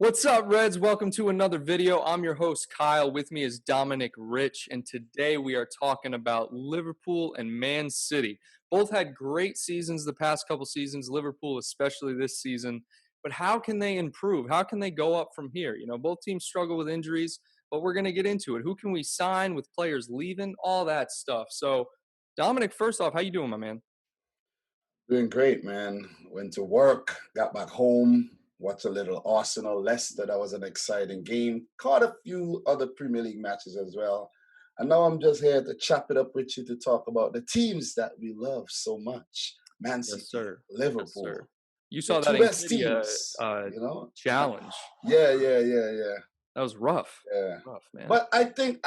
What's up, Reds? Welcome to another video. I'm your host, Kyle. With me is Dominic Rich, and today we are talking about Liverpool and Man City. Both had great seasons the past couple seasons, Liverpool especially this season. But how can they improve? How can they go up from here? Both teams struggle with injuries, but we're going to get into it. Who can we sign with players leaving? All that stuff. So, Dominic, first off, how you doing, my man? Doing great, man. Went to work, got back home, watched a little Arsenal Leicester. That was an exciting game. Caught a few other Premier League matches as well. And now I'm just here to chop it up with you to talk about the teams that we love so much. Man Yes, City, sir. Yes, sir. Liverpool, You the saw that two best Nvidia teams, uh, you know? challenge. Yeah. That was rough. Yeah. Rough, man. But I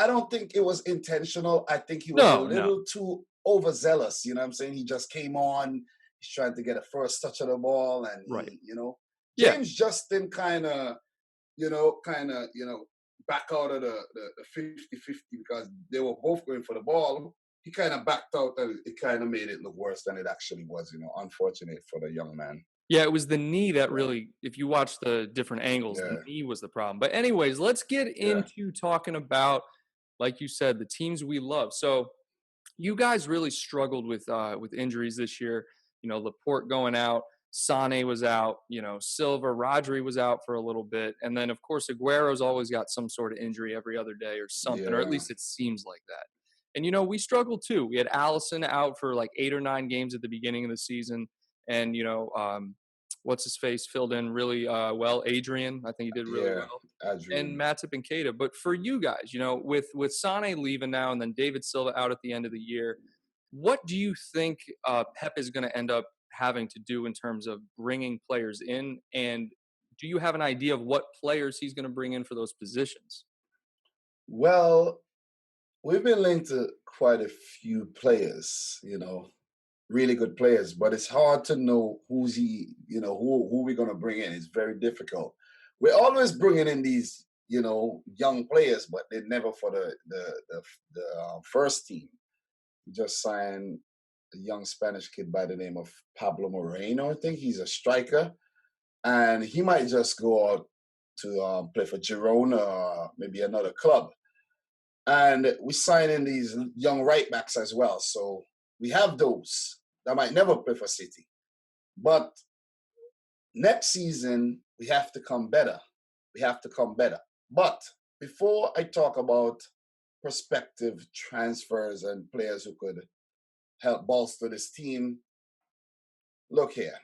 don't think it was intentional. I think he was a No, no. little too overzealous. You know what I'm saying? He just came on, he's trying to get a first touch of the ball, and Right. Yeah. James Justin kind of back out of the 50-50 because they were both going for the ball. He kind of backed out and it kind of made it look worse than it actually was, unfortunate for the young man. Yeah, it was the knee that Yeah. really, if you watch the different angles, the Yeah. knee was the problem. But anyways, let's get Yeah. into talking about, like you said, the teams we love. So you guys really struggled with injuries this year. Laporte going out, Sane was out, Silva, Rodri was out for a little bit, and then of course Aguero's always got some sort of injury every other day or something, or at Yeah. least it seems like that. And we struggled too. We had Allison out for like 8 or 9 games at the beginning of the season, and what's his face filled in really well. Adrian, I think he did really Yeah. well, and Adrian. Matip and Keita. But for you guys, with Sane leaving now and then David Silva out at the end of the year, what do you think Pep is going to end up having to do in terms of bringing players in? And do you have an idea of what players he's going to bring in for those positions? Well, we've been linked to quite a few players, really good players, but it's hard to know who we're going to bring in. It's very difficult. We're always bringing in these, young players, but they're never for the first team. We just signed a young Spanish kid by the name of Pablo Moreno. I think he's a striker, and he might just go out to play for Girona or maybe another club. And we sign in these young right backs as well. So we have those that might never play for City. But next season, we have to come better. We have to come better. But before I talk about prospective transfers and players who could help bolster this team, look here.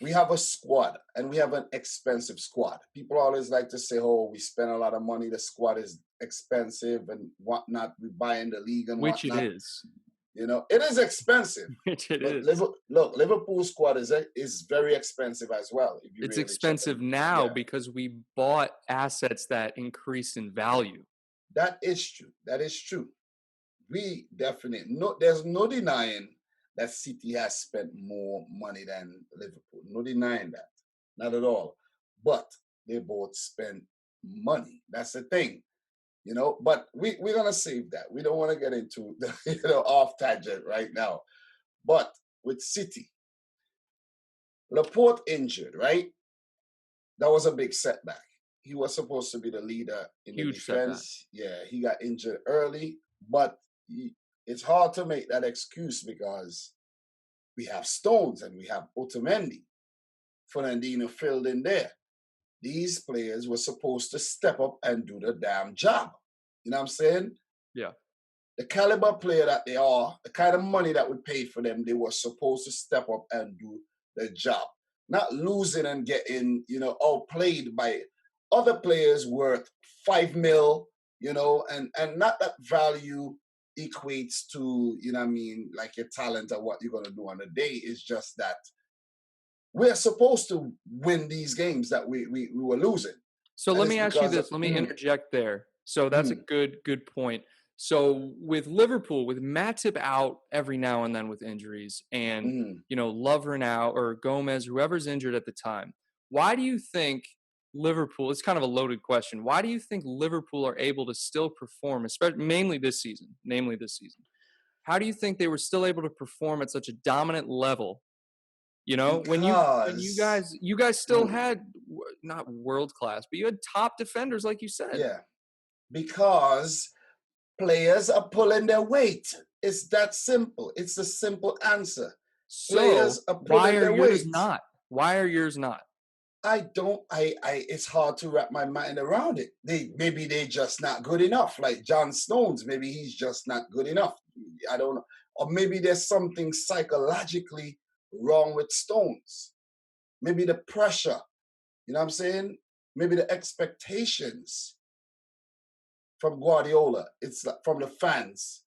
We have a squad and we have an expensive squad. People always like to say, oh, we spend a lot of money, the squad is expensive and whatnot. We buy in the league and Which it whatnot. is. It is expensive. Which it But is. look, Liverpool squad is very expensive as well. If you It's really check it, expensive now yeah, because we bought assets that increased in value. that is true. That is true. We definitely no. There's no denying that City has spent more money than Liverpool. No denying that, not at all. But they both spent money. That's the thing, But we're gonna save that. We don't want to get into the off tangent right now. But with City, Laporte injured, right? That was a big setback. He was supposed to be the leader in the Huge setback. defense. Yeah, he got injured early, but it's hard to make that excuse because we have Stones and we have Otamendi. Fernandinho filled in there. These players were supposed to step up and do the damn job. You know what I'm saying? Yeah. The caliber player that they are, the kind of money that we paid for them, they were supposed to step up and do the job. Not losing and getting, outplayed by other players worth 5 mil, and not that value equates to, like your talent or what you're gonna do on the day. It's just that we're supposed to win these games that we were losing. So And let it's me ask you because of this. Let me interject there. So that's a mm, good point. So with Liverpool, with Matip out every now and then with injuries, and mm. Lovren out or Gomez, whoever's injured at the time, why do you think Liverpool? It's kind of a loaded question. Why do you think Liverpool are able to still perform, especially mainly this season, namely this season? How do you think they were still able to perform at such a dominant level When Because you guys still hmm, had not world class, but you had top defenders, like you said. yeah, because players are pulling their weight. It's that simple. It's a simple answer. So Players are why pulling are their yours weight. not? Why are yours not? I don't. It's hard to wrap my mind around it. Maybe they just not good enough. Like John Stones, maybe he's just not good enough. I don't know. Or maybe there's something psychologically wrong with Stones. Maybe the pressure. You know what I'm saying? Maybe the expectations from Guardiola. It's like from the fans.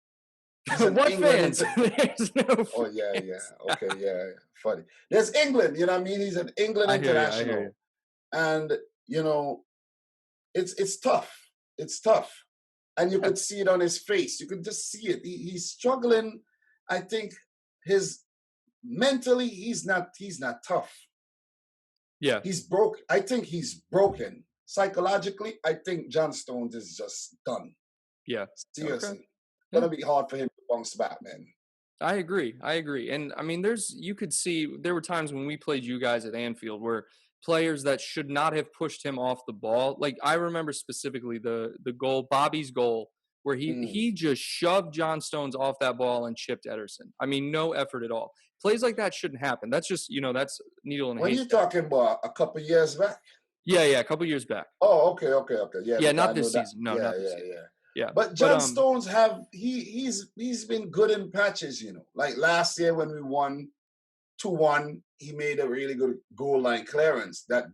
He's an What England fans? into. There's no Oh yeah, yeah. fans. Okay, yeah, yeah. Funny. There's England. You know what I mean? He's an England I hear you. I hear you. international, and you know it's tough. It's tough, and you Yeah. could see it on his face. You could just see it. He's struggling. I think his mentally he's not tough. Yeah. He's broke. I think he's broken psychologically. I think John Stones is just done. Yeah. Okay. Seriously, Yeah. gonna be hard for him to bounce back, man. I agree. I agree. And I mean, you could see there were times when we played you guys at Anfield where players that should not have pushed him off the ball. Like I remember specifically the goal, Bobby's goal, where Mm. he just shoved John Stones off that ball and chipped Ederson. I mean, no effort at all. Plays like that shouldn't happen. That's just, that's needle in a When you haystack. talking about a couple years back? Yeah, yeah, a couple years back. Oh, okay, okay, okay. Yeah, Yeah, because I not know this that. season. No, Yeah, not this yeah, season. yeah. Yeah. But But John Stones he's been good in patches, Like last year when we won 2-1, he made a really good goal line clearance. That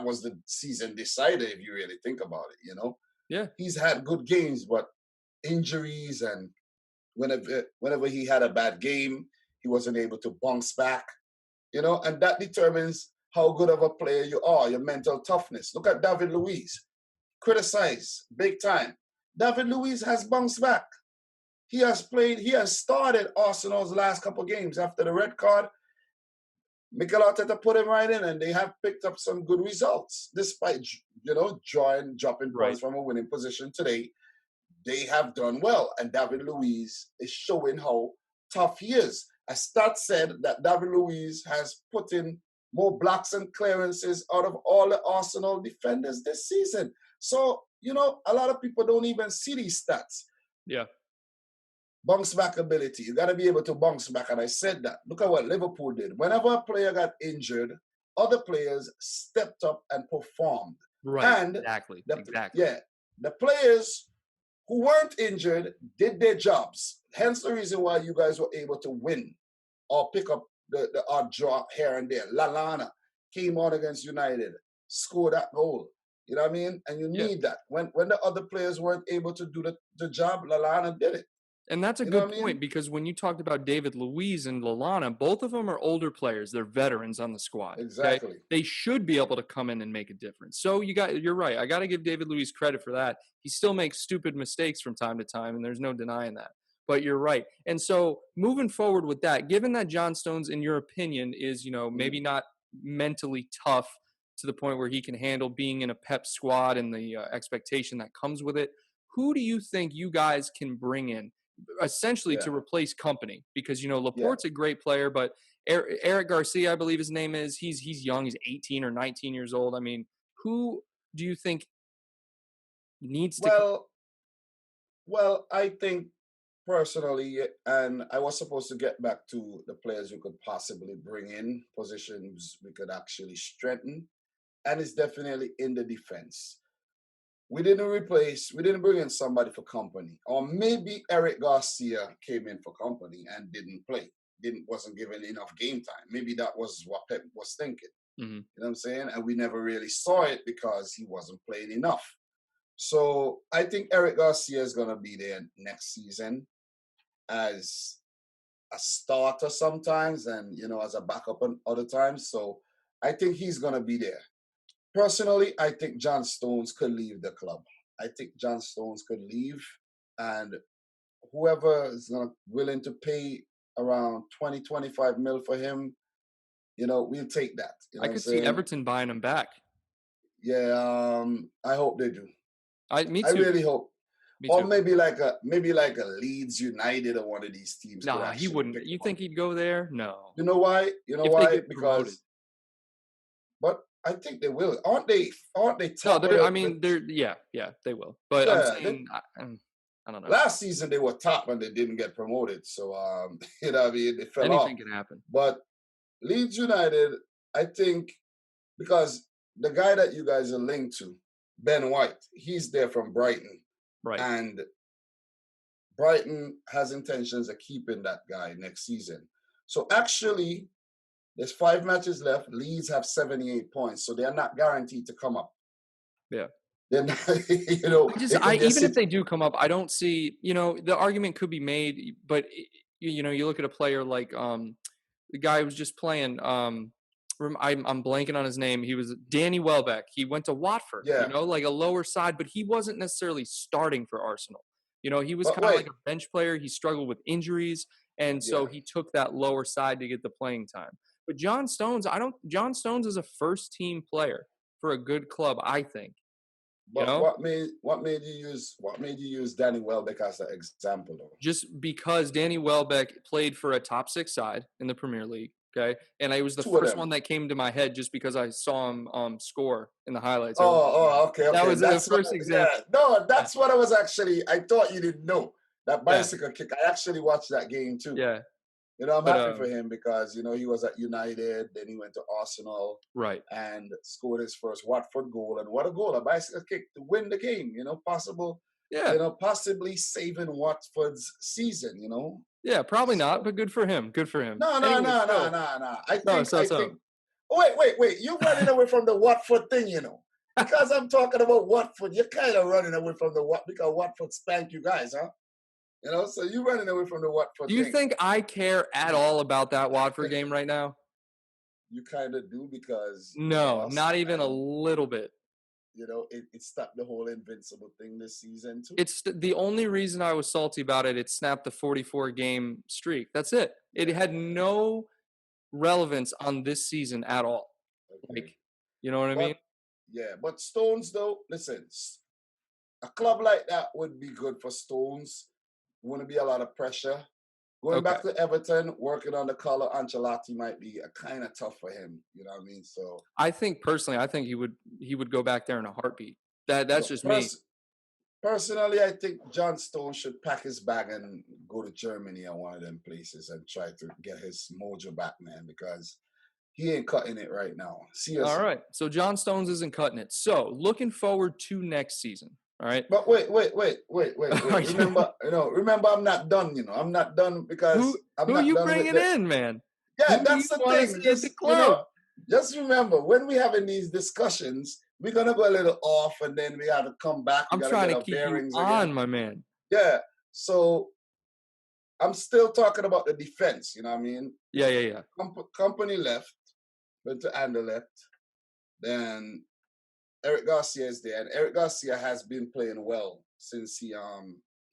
was the season decider if you really think about it. yeah. He's had good games, but injuries and whenever he had a bad game, he wasn't able to bounce back, and that determines how good of a player you are, your mental toughness. Look at David Luiz, criticized big time. David Luiz has bounced back. He has started Arsenal's last couple games after the red card. Mikel Arteta put him right in, and they have picked up some good results despite dropping Right. points from a winning position today. They have done well, and David Luiz is showing how tough he is. A stat said that David Luiz has put in more blocks and clearances out of all the Arsenal defenders this season. So, a lot of people don't even see these stats. Yeah. Bounce back ability. You got to be able to bounce back. And I said that. Look at what Liverpool did. Whenever a player got injured, other players stepped up and performed. Right. And Exactly. the Exactly. yeah, the players who weren't injured did their jobs. Hence the reason why you guys were able to win or pick up the odd draw here and there. Lallana came on against United, scored that goal. You know what I mean? And you Yeah. need that. When the other players weren't able to do the job, Lallana did it. And that's a You know good what I point mean? because when you talked about David Luiz and Lalana, both of them are older players. They're veterans on the squad. Okay. Exactly. They should be able to come in and make a difference. So you're right. I got to give David Luiz credit for that. He still makes stupid mistakes from time to time, and there's no denying that. But you're right. And so moving forward with that, given that John Stones, in your opinion, is, maybe Mm, not mentally tough to the point where he can handle being in a pep squad and the expectation that comes with it, who do you think you guys can bring in essentially yeah, to replace company because yeah. Laporte's a great player, but Eric Garcia, I believe his name is, he's young, he's 18 or 19 years old. I mean, who do you think needs to come? Well, I think personally, and I was supposed to get back to the players we could possibly bring in, positions we could actually strengthen, and it's definitely in the defense. We didn't bring in somebody for company. Or maybe Eric Garcia came in for company and didn't play, wasn't given enough game time. Maybe that was what Pep was thinking. Hmm. You know what I'm saying? And we never really saw it because he wasn't playing enough. So I think Eric Garcia is gonna be there next season as a starter sometimes and as a backup on other times. So I think he's gonna be there. Personally, I think John Stones could leave the club. I think John Stones could leave, and whoever is willing to pay around 20-25 mil for him, we'll take that. You know I what I'm could see saying? Everton buying him back. Yeah, I hope they do. Me I too. really hope. Me Or too. maybe like a Leeds United or one of these teams could Nah, he actually wouldn't. pick You him up. think he'd go there? No. You know why? You know If they why? get promoted. Because but I think they will. Aren't they No, top of they're. I the mean, they're. Yeah, yeah, they will. But I'm yeah, saying, I don't know. last season they were top and they didn't get promoted. So you know what I mean, they fell off. Anything can happen. But Leeds United, I think because the guy that you guys are linked to, Ben White, he's there from Brighton. Right. And Brighton has intentions of keeping that guy next season. So actually, there's 5 matches left. Leeds have 78 points, so they're not guaranteed to come up. Yeah. They're not, you know, they I could just even if sit. they do come up, I don't see. The argument could be made, but you look at a player like the guy who was just playing. I'm blanking on his name. He was Danny Welbeck. He went to Watford. Yeah, Like a lower side, but he wasn't necessarily starting for Arsenal. He was but kind of wait, like a bench player. He struggled with injuries, and so yeah, he took that lower side to get the playing time. But John Stones, I don't. John Stones is a first team player for a good club, I think. You but know, what made you use Danny Welbeck as an example though? just because Danny Welbeck played for a top six side in the Premier League. Okay, and I was the Two of first them. one that came to my head just because I saw him score in the highlights over the weekend. Oh, That okay. was the That's what. first Yeah, example. no, Yeah, that's what I was actually. I thought you didn't know that yeah, bicycle kick. I actually watched that game too. yeah. I'm But happy for him because he was at United, then he went to Arsenal right, and scored his first Watford goal. And what a goal, a bicycle kick to win the game, yeah, possibly saving Watford's season. yeah. Probably not, So but good for him. Good for him. no, no, Anyway, no, no, so no, no. I so think so I so think wait. You're running away from the Watford thing. Because I'm talking about Watford, you're kind of running away from the what because Watford spanked you guys, huh? So you're running away from the Watford do you thing. think I care at all about that Watford game right now? You kind of do because you No, lost, not even a and little bit. it stopped the whole invincible thing this season too. It's the only reason I was salty about it. It snapped the 44 game streak. That's it. It Yeah, had no relevance on this season at all. okay. Like, you know what I mean? But yeah, but Stones though, listen, a club like that would be good for Stones. Wouldn't be a lot of pressure. Going Okay. back to Everton, working on the Carlo Ancelotti might be a kind of tough for him. You know what I mean? So, I think personally, I think he would go back there in a heartbeat. That's no, just me. personally, I think John Stone should pack his bag and go to Germany or one of them places and try to get his mojo back, man, because he ain't cutting it right now. All Seriously. right. So John Stones isn't cutting it. So looking forward to next season. All right. But wait. Are you- Remember, I'm not done. I'm not done who because I'm who not you done with bringing the. in, man? Yeah, Who do you that's the want to thing. see at the club? Just remember when we having these discussions, we're gonna go a little off, and then we got to come back. We I'm got to trying get to our keep you bearings again. on, my man. Yeah. So I'm still talking about the defense. You know what I mean? Yeah. Company left, went to Anderlecht. Then Eric Garcia is there, and Eric Garcia has been playing well since he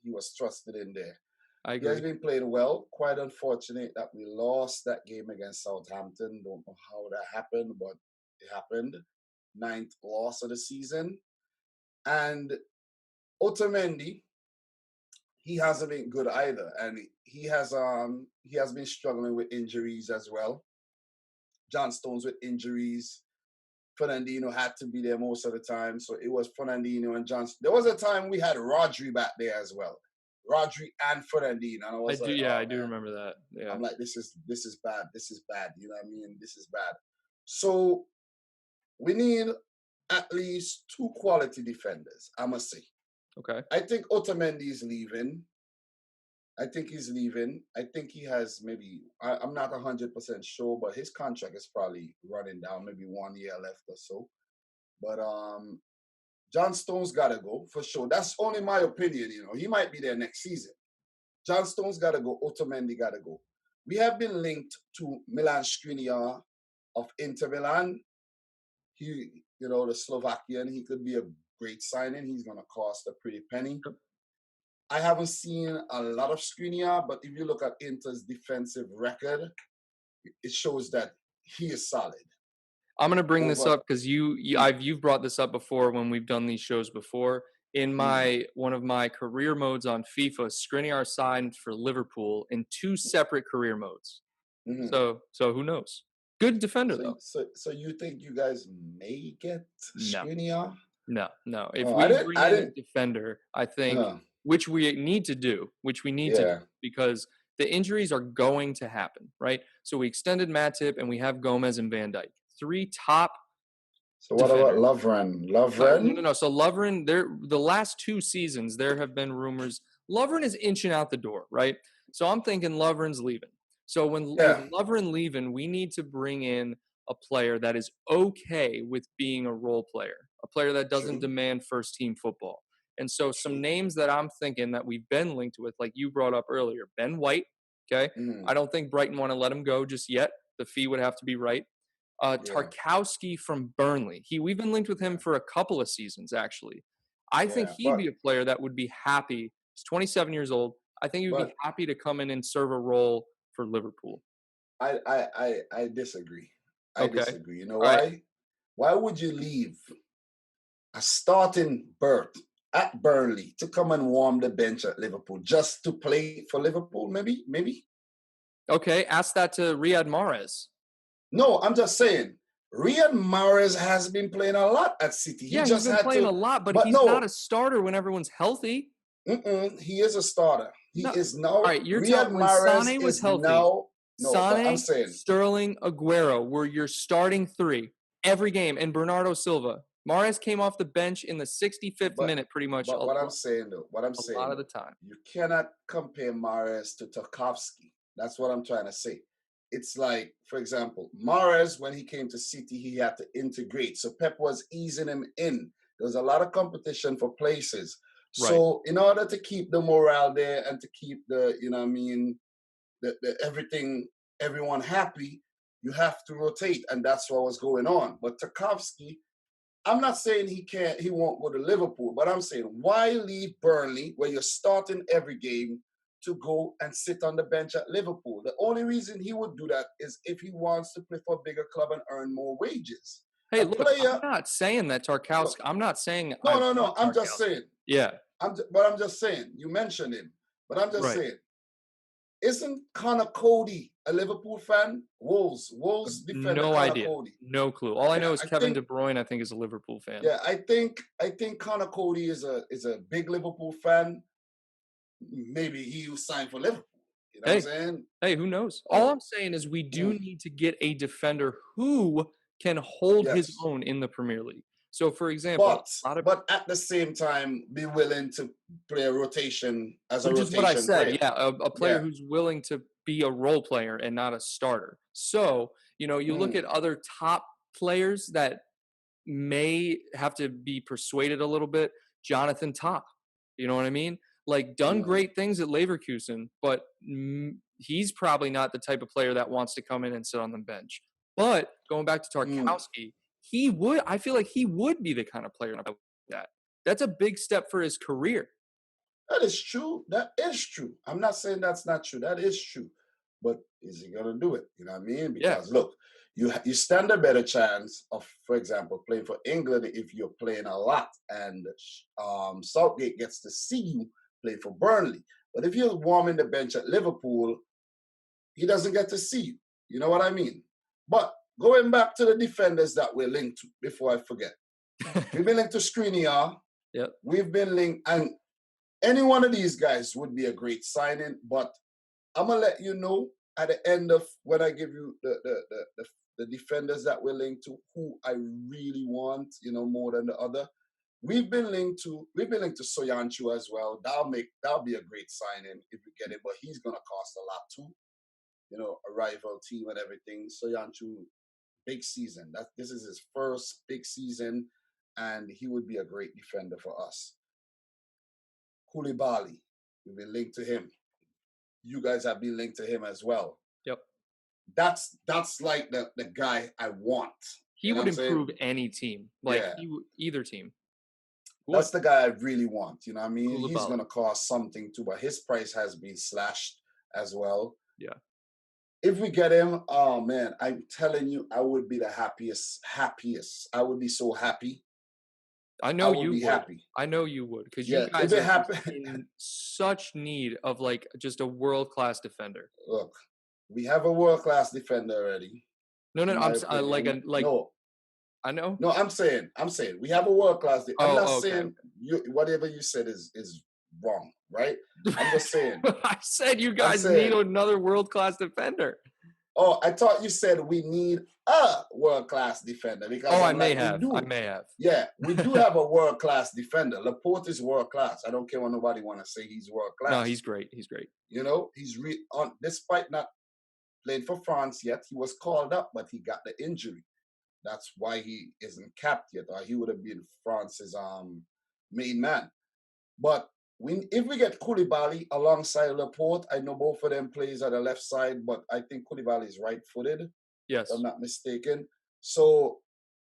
was trusted in there. I He has agree. been playing well. Quite unfortunate that we lost that game against Southampton. Don't know how that happened, but it happened. Ninth loss of the season. And Otamendi, he hasn't been good either, and he has been struggling with injuries as well. John Stones with injuries. Fernandinho had to be there most of the time, so it was Fernandinho and Johnson. There was a time we had Rodri back there as well, Rodri and Fernandinho, and I I was do. like, Yeah, oh I do man, remember that. Yeah. I'm like, this is bad, this is bad. You know what I mean? This is bad. So we need at least two quality defenders. I must say. Okay. I think Otamendi is leaving. I think he's leaving. I think he has maybe, I'm not 100% sure, but his contract is probably running down, maybe 1 year left or so. But John Stones got to go for sure. That's only my opinion. He might be there next season. John Stones got to go. Otamendi got to go. We have been linked to Milan Skriniar of Inter Milan. The Slovakian, he could be a great signing. He's going to cost a pretty penny. I haven't seen a lot of Skriniar, but if you look at Inter's defensive record, it shows that he is solid. I'm gonna bring this Over, up because you've brought this up before when we've done these shows before, in Mm, my one of my career modes on FIFA, Skriniar signed for Liverpool in two separate career modes. mhm. So who knows? Good defender though. So you think you guys may get No. Skriniar? No, no. If Oh, we bring I in a didn't. defender, I think Uh, which we need to do yeah. because the injuries are going to happen, right? So we extended Matip and we have Gomez and Van Dijk. Three top So what about defenders. Lovren? No, no, Lovren? no. So Lovren, the last two seasons, there have been rumors. Lovren is inching out the door, right? So I'm thinking Lovren's leaving. So with Yeah. Lovren leaving, we need to bring in a player that is okay with being a role player, a player that doesn't True. demand first team football. And so some True. names that I'm thinking that we've been linked with, like you brought up earlier, Ben White. Okay. I Mm, don't think Brighton want to let him go just yet. The fee would have to be right. yeah. Tarkowski from Burnley. We've been linked with him Yeah. for a couple of seasons actually. I think Yeah. he'd be a player that would be happy. He's 27 years old. I think he would be But happy to come in and serve a role for Liverpool. I disagree. I Okay. disagree. You know All right. why? Why would you leave a starting berth at Burnley to come and warm the bench at Liverpool just to play for Liverpool? Maybe. Okay. Ask that to Riyad Mahrez. No, I'm just saying. Riyad Mahrez has been playing a lot at City. He Yeah, he's just been had playing a to, lot, but but he's not no, a starter when everyone's healthy. he is a starter. He No. is All now. right. You're Riyad telling when Mahrez Sane was is healthy, now. No, but I'm Sane, saying. Sterling, Aguero were your starting three every game, and Bernardo Silva. Mahrez came off the bench in the 65th But minute, pretty much what I'm saying though, a lot of the time. you cannot compare Mahrez to Tarkovsky. That's what I'm trying to say. It's like, for example, Mahrez, when he came to City, he had to integrate. So Pep was easing him in. There was a lot of competition for places. Right. So in order to keep the morale there and to keep the, you know what I mean, the everything, everyone happy, you have to rotate. And that's what was going on. But Tarkovsky, I'm not saying he won't go to Liverpool, but I'm saying why leave Burnley where you're starting every game to go and sit on the bench at Liverpool? The only reason he would do that is if he wants to play for a bigger club and earn more wages. Hey, A look, I'm player, not saying that Tarkowski. look, I'm not saying I no. want I'm just Tarkowski. saying. Yeah. But I'm just saying. You mentioned him, but I'm just Right. saying. Isn't Connor Cody a Liverpool fan? Wolves defender No Connor idea. Cody. No clue. All I Yeah, know is Kevin De Bruyne, I think, is a Liverpool fan. I think Connor Cody is a big Liverpool fan. Maybe he was signed for Liverpool. You know what I'm Hey, saying? hey, who knows? All So I'm saying is we do mm, need to get a defender who can hold his yes, own in the Premier League. So, for example, but a lot of but at the same time, be willing to play a rotation as a which is what I rotation said. player. Yeah, a player Yeah. who's willing to be a role player and not a starter. So, you look Mm, at other top players that may have to be persuaded a little bit. Jonathan Tah, you know what I mean? Like done mm, great things at Leverkusen, but he's probably not the type of player that wants to come in and sit on the bench. But going back to mm. Tarkowski, he would. I feel like he would be the kind of player like that. That's a big step for his career. That is true. That is true. I'm not saying that's not true. That is true. But is he gonna do it? You know what I mean? Yeah, Because look, you stand a better chance of, for example, playing for England if you're playing a lot, and Southgate gets to see you play for Burnley. But if you're warming the bench at Liverpool, he doesn't get to see you. You know what I mean? But going back to the defenders that we're linked to, before I forget, we've been linked to Skriniar. yep. We've been linked, and any one of these guys would be a great signing, but I'm gonna let you know at the end of when I give you the defenders that we're linked to, who I really want, more than the other. We've been linked to Soyanchu as well. That'll be a great signing if we get it, but he's gonna cost a lot too. A rival team and everything. Soyanchu, big season. This is his first big season, and he would be a great defender for us. Koulibaly, we've been linked to him. You guys have been linked to him as well. Yep. That's like the guy I want. He You know what would I'm saying? improve any team, like Yeah. either team would. That's the guy I really want. You know what I mean? He's Koulibaly. gonna cost something too, but his price has been slashed as well. Yeah. If we get him, oh man, I'm telling you, I would be the happiest. I would be so happy. I I know would you be would. happy. I know you would, because you Yeah, if guys it are just happen. in such need of, like, just a world-class defender. Look, we have a world class defender already, No, no, in no, my like opinion. a like No, I know. no, I'm saying we have a world class. I'm not Oh, okay, saying okay. you whatever you said is wrong, right? I'm just saying. I said you I'm guys need saying. another world-class defender. Oh, I thought you said we need a world class defender because Oh, I I'm may like, we have. I do. may have. Yeah, we do have a world class defender. Laporte is world class. I don't care what nobody want to say. He's world No, class. he's great. He's great. You know, on despite not playing for France yet. He was called up, but he got the injury. That's why he isn't capped yet, or he would have been France's main man. But if we get Koulibaly alongside Laporte, I know both of them plays at the left side, but I think Koulibaly is right-footed, if I'm Yes. not mistaken. So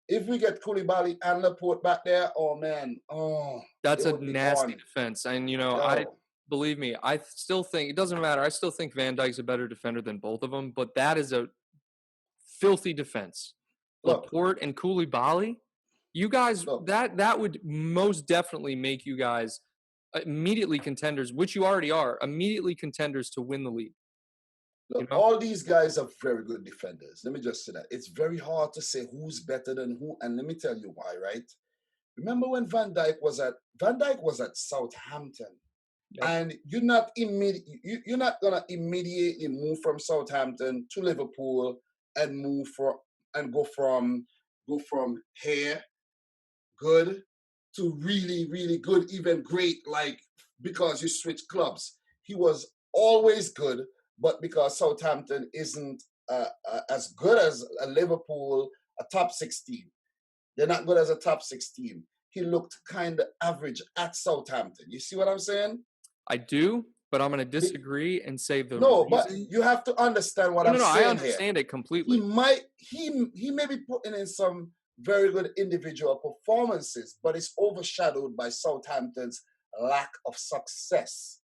if we get Koulibaly and Laporte back there, oh man, oh, That's it a would be nasty on. defense, and, I Yo, believe me, I still think it doesn't matter, I still think Van Dijk's a better defender than both of them, but that is a filthy defense. look, Laporte and Koulibaly, you guys look, that would most definitely make you guys immediately contenders, which you already are, immediately contenders to win the league, you look. know? All these guys are very good defenders. Let me just say that. It's very hard to say who's better than who, and let me tell you why, right? Remember when Van Dijk was at Southampton, Yep. and you're not gonna immediately move from Southampton to Liverpool and go from here good to really really good, even great, like because you switch clubs. He was always good, but because Southampton isn't as good as a Liverpool, a top 16, they're not good as a top 16. He looked kind of average at Southampton. You see what I'm saying? I do, but I'm gonna Be- disagree and say the no, but reason. you have to understand what No, I'm no, no, I saying here. understand it He completely. might he may be putting in some very good individual performances, but it's overshadowed by Southampton's lack of success.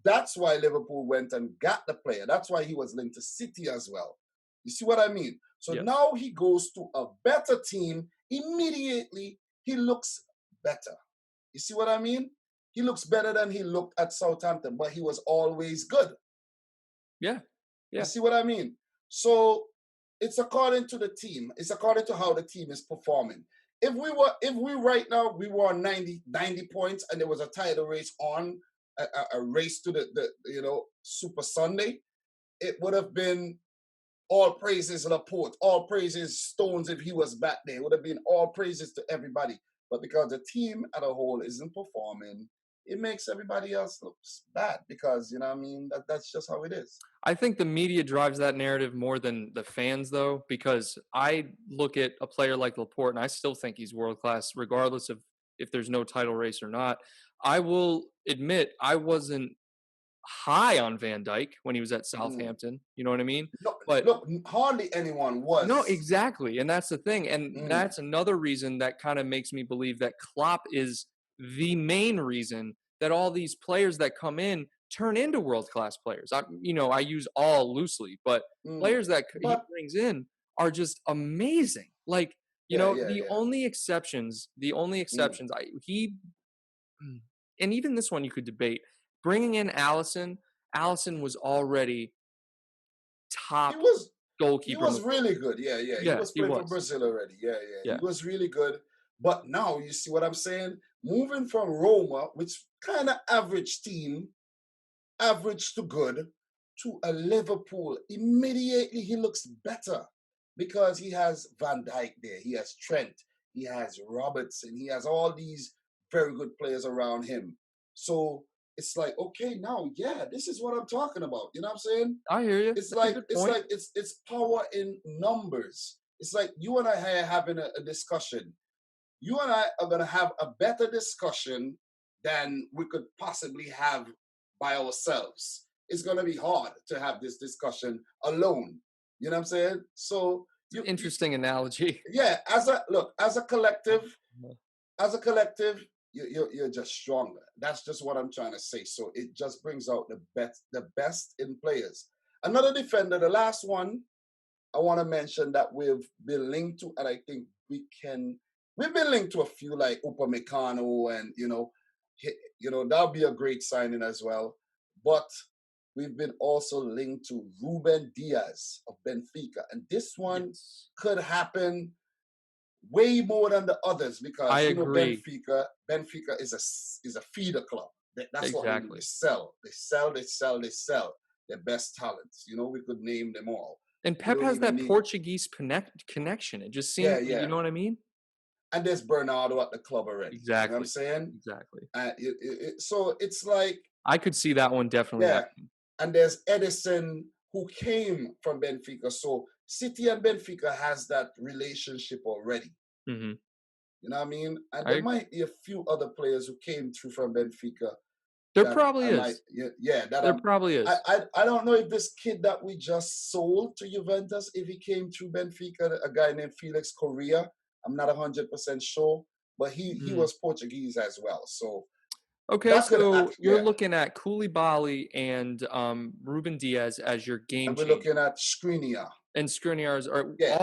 That's why Liverpool went and got the player. That's why he was linked to City as well. You see what I mean? So Yes. now he goes to a better team. Immediately, he looks better. You see what I mean? He looks better than he looked at Southampton, but he was always good. Yeah. You Yeah. see what I mean? So it's according to the team. It's according to how the team is performing. If we right now we were on 90 points and there was a title race on a race to the Super Sunday, it would have been all praises Laporte, all praises Stones if he was back there. It would have been all praises to everybody. But because the team as a whole isn't performing, it makes everybody else look bad because you know what I mean that's just how it is. I think the media drives that narrative more than the fans, though, because I look at a player like Laporte and I still think he's world class, regardless of if there's no title race or not. I will admit I wasn't high on Van Dyke when he was at Mm. Southampton. You know what I mean? Look, But look, hardly anyone no, was. exactly, and that's the thing, and Mm, that's another reason that kinda makes me believe that Klopp is the main reason that all these players that come in turn into world-class players. I use all loosely, but mm. players that he But brings in are just amazing. Like, yeah, yeah, the yeah. only exceptions Mm. I he and even this one you could debate, bringing in Allison was already He top was he goalkeeper in the was world. really good. Yeah, yeah. He Yeah, was he playing for was. Brazil already. Yeah, yeah. He Yeah. was really good. But now you see what I'm saying? Moving from Roma, which kind of average team, average to good, to a Liverpool, immediately he looks better because he has Van Dijk there, he has Trent, he has Robertson, he has all these very good players around him. So it's like, okay, now, yeah, this is what I'm talking about. You know what I'm saying? I hear you. It's That's a like good it's point. like it's power in numbers. It's like you and I are having a discussion. You and I are going to have a better discussion than we could possibly have by ourselves. It's going to be hard to have this discussion alone. You know what I'm saying? So It's an interesting analogy. yeah, as a collective, you're just stronger. That's just what I'm trying to say. So it just brings out the best in players. Another defender, the last one I want to mention that we've been linked to, and I think we can we've been linked to a few like Upamecano and that'll be a great signing as well. But we've been also linked to Ruben Diaz of Benfica, and this one Yes. could happen way more than the others I because agree. Benfica is a feeder club. That's what they do. They Exactly. sell, they sell, they sell, they sell their best talents. We could name them all. And We Pep don't has even that need. Portuguese connection. It just seems, Yeah, you yeah. know what I mean? And there's Bernardo at the club already. You know what I'm Exactly. saying? Exactly. So it's like, I could see that one definitely yeah. happening. And there's Edison who came from Benfica. So City and Benfica has that relationship already. Hmm. You know what I mean? And there I might be a few other players who came through from Benfica There that probably I might, is. yeah, that There I'm. probably is. I don't know if this kid that we just sold to Juventus, if he came through Benfica, a guy named Felix Correa. I'm not 100% sure, but he Mm. was Portuguese as well. So Okay, that could so act, you're yeah. looking at Koulibaly and Ruben Diaz as your game And we're changer, looking at Skriniar. and Skriniar's are Yeah,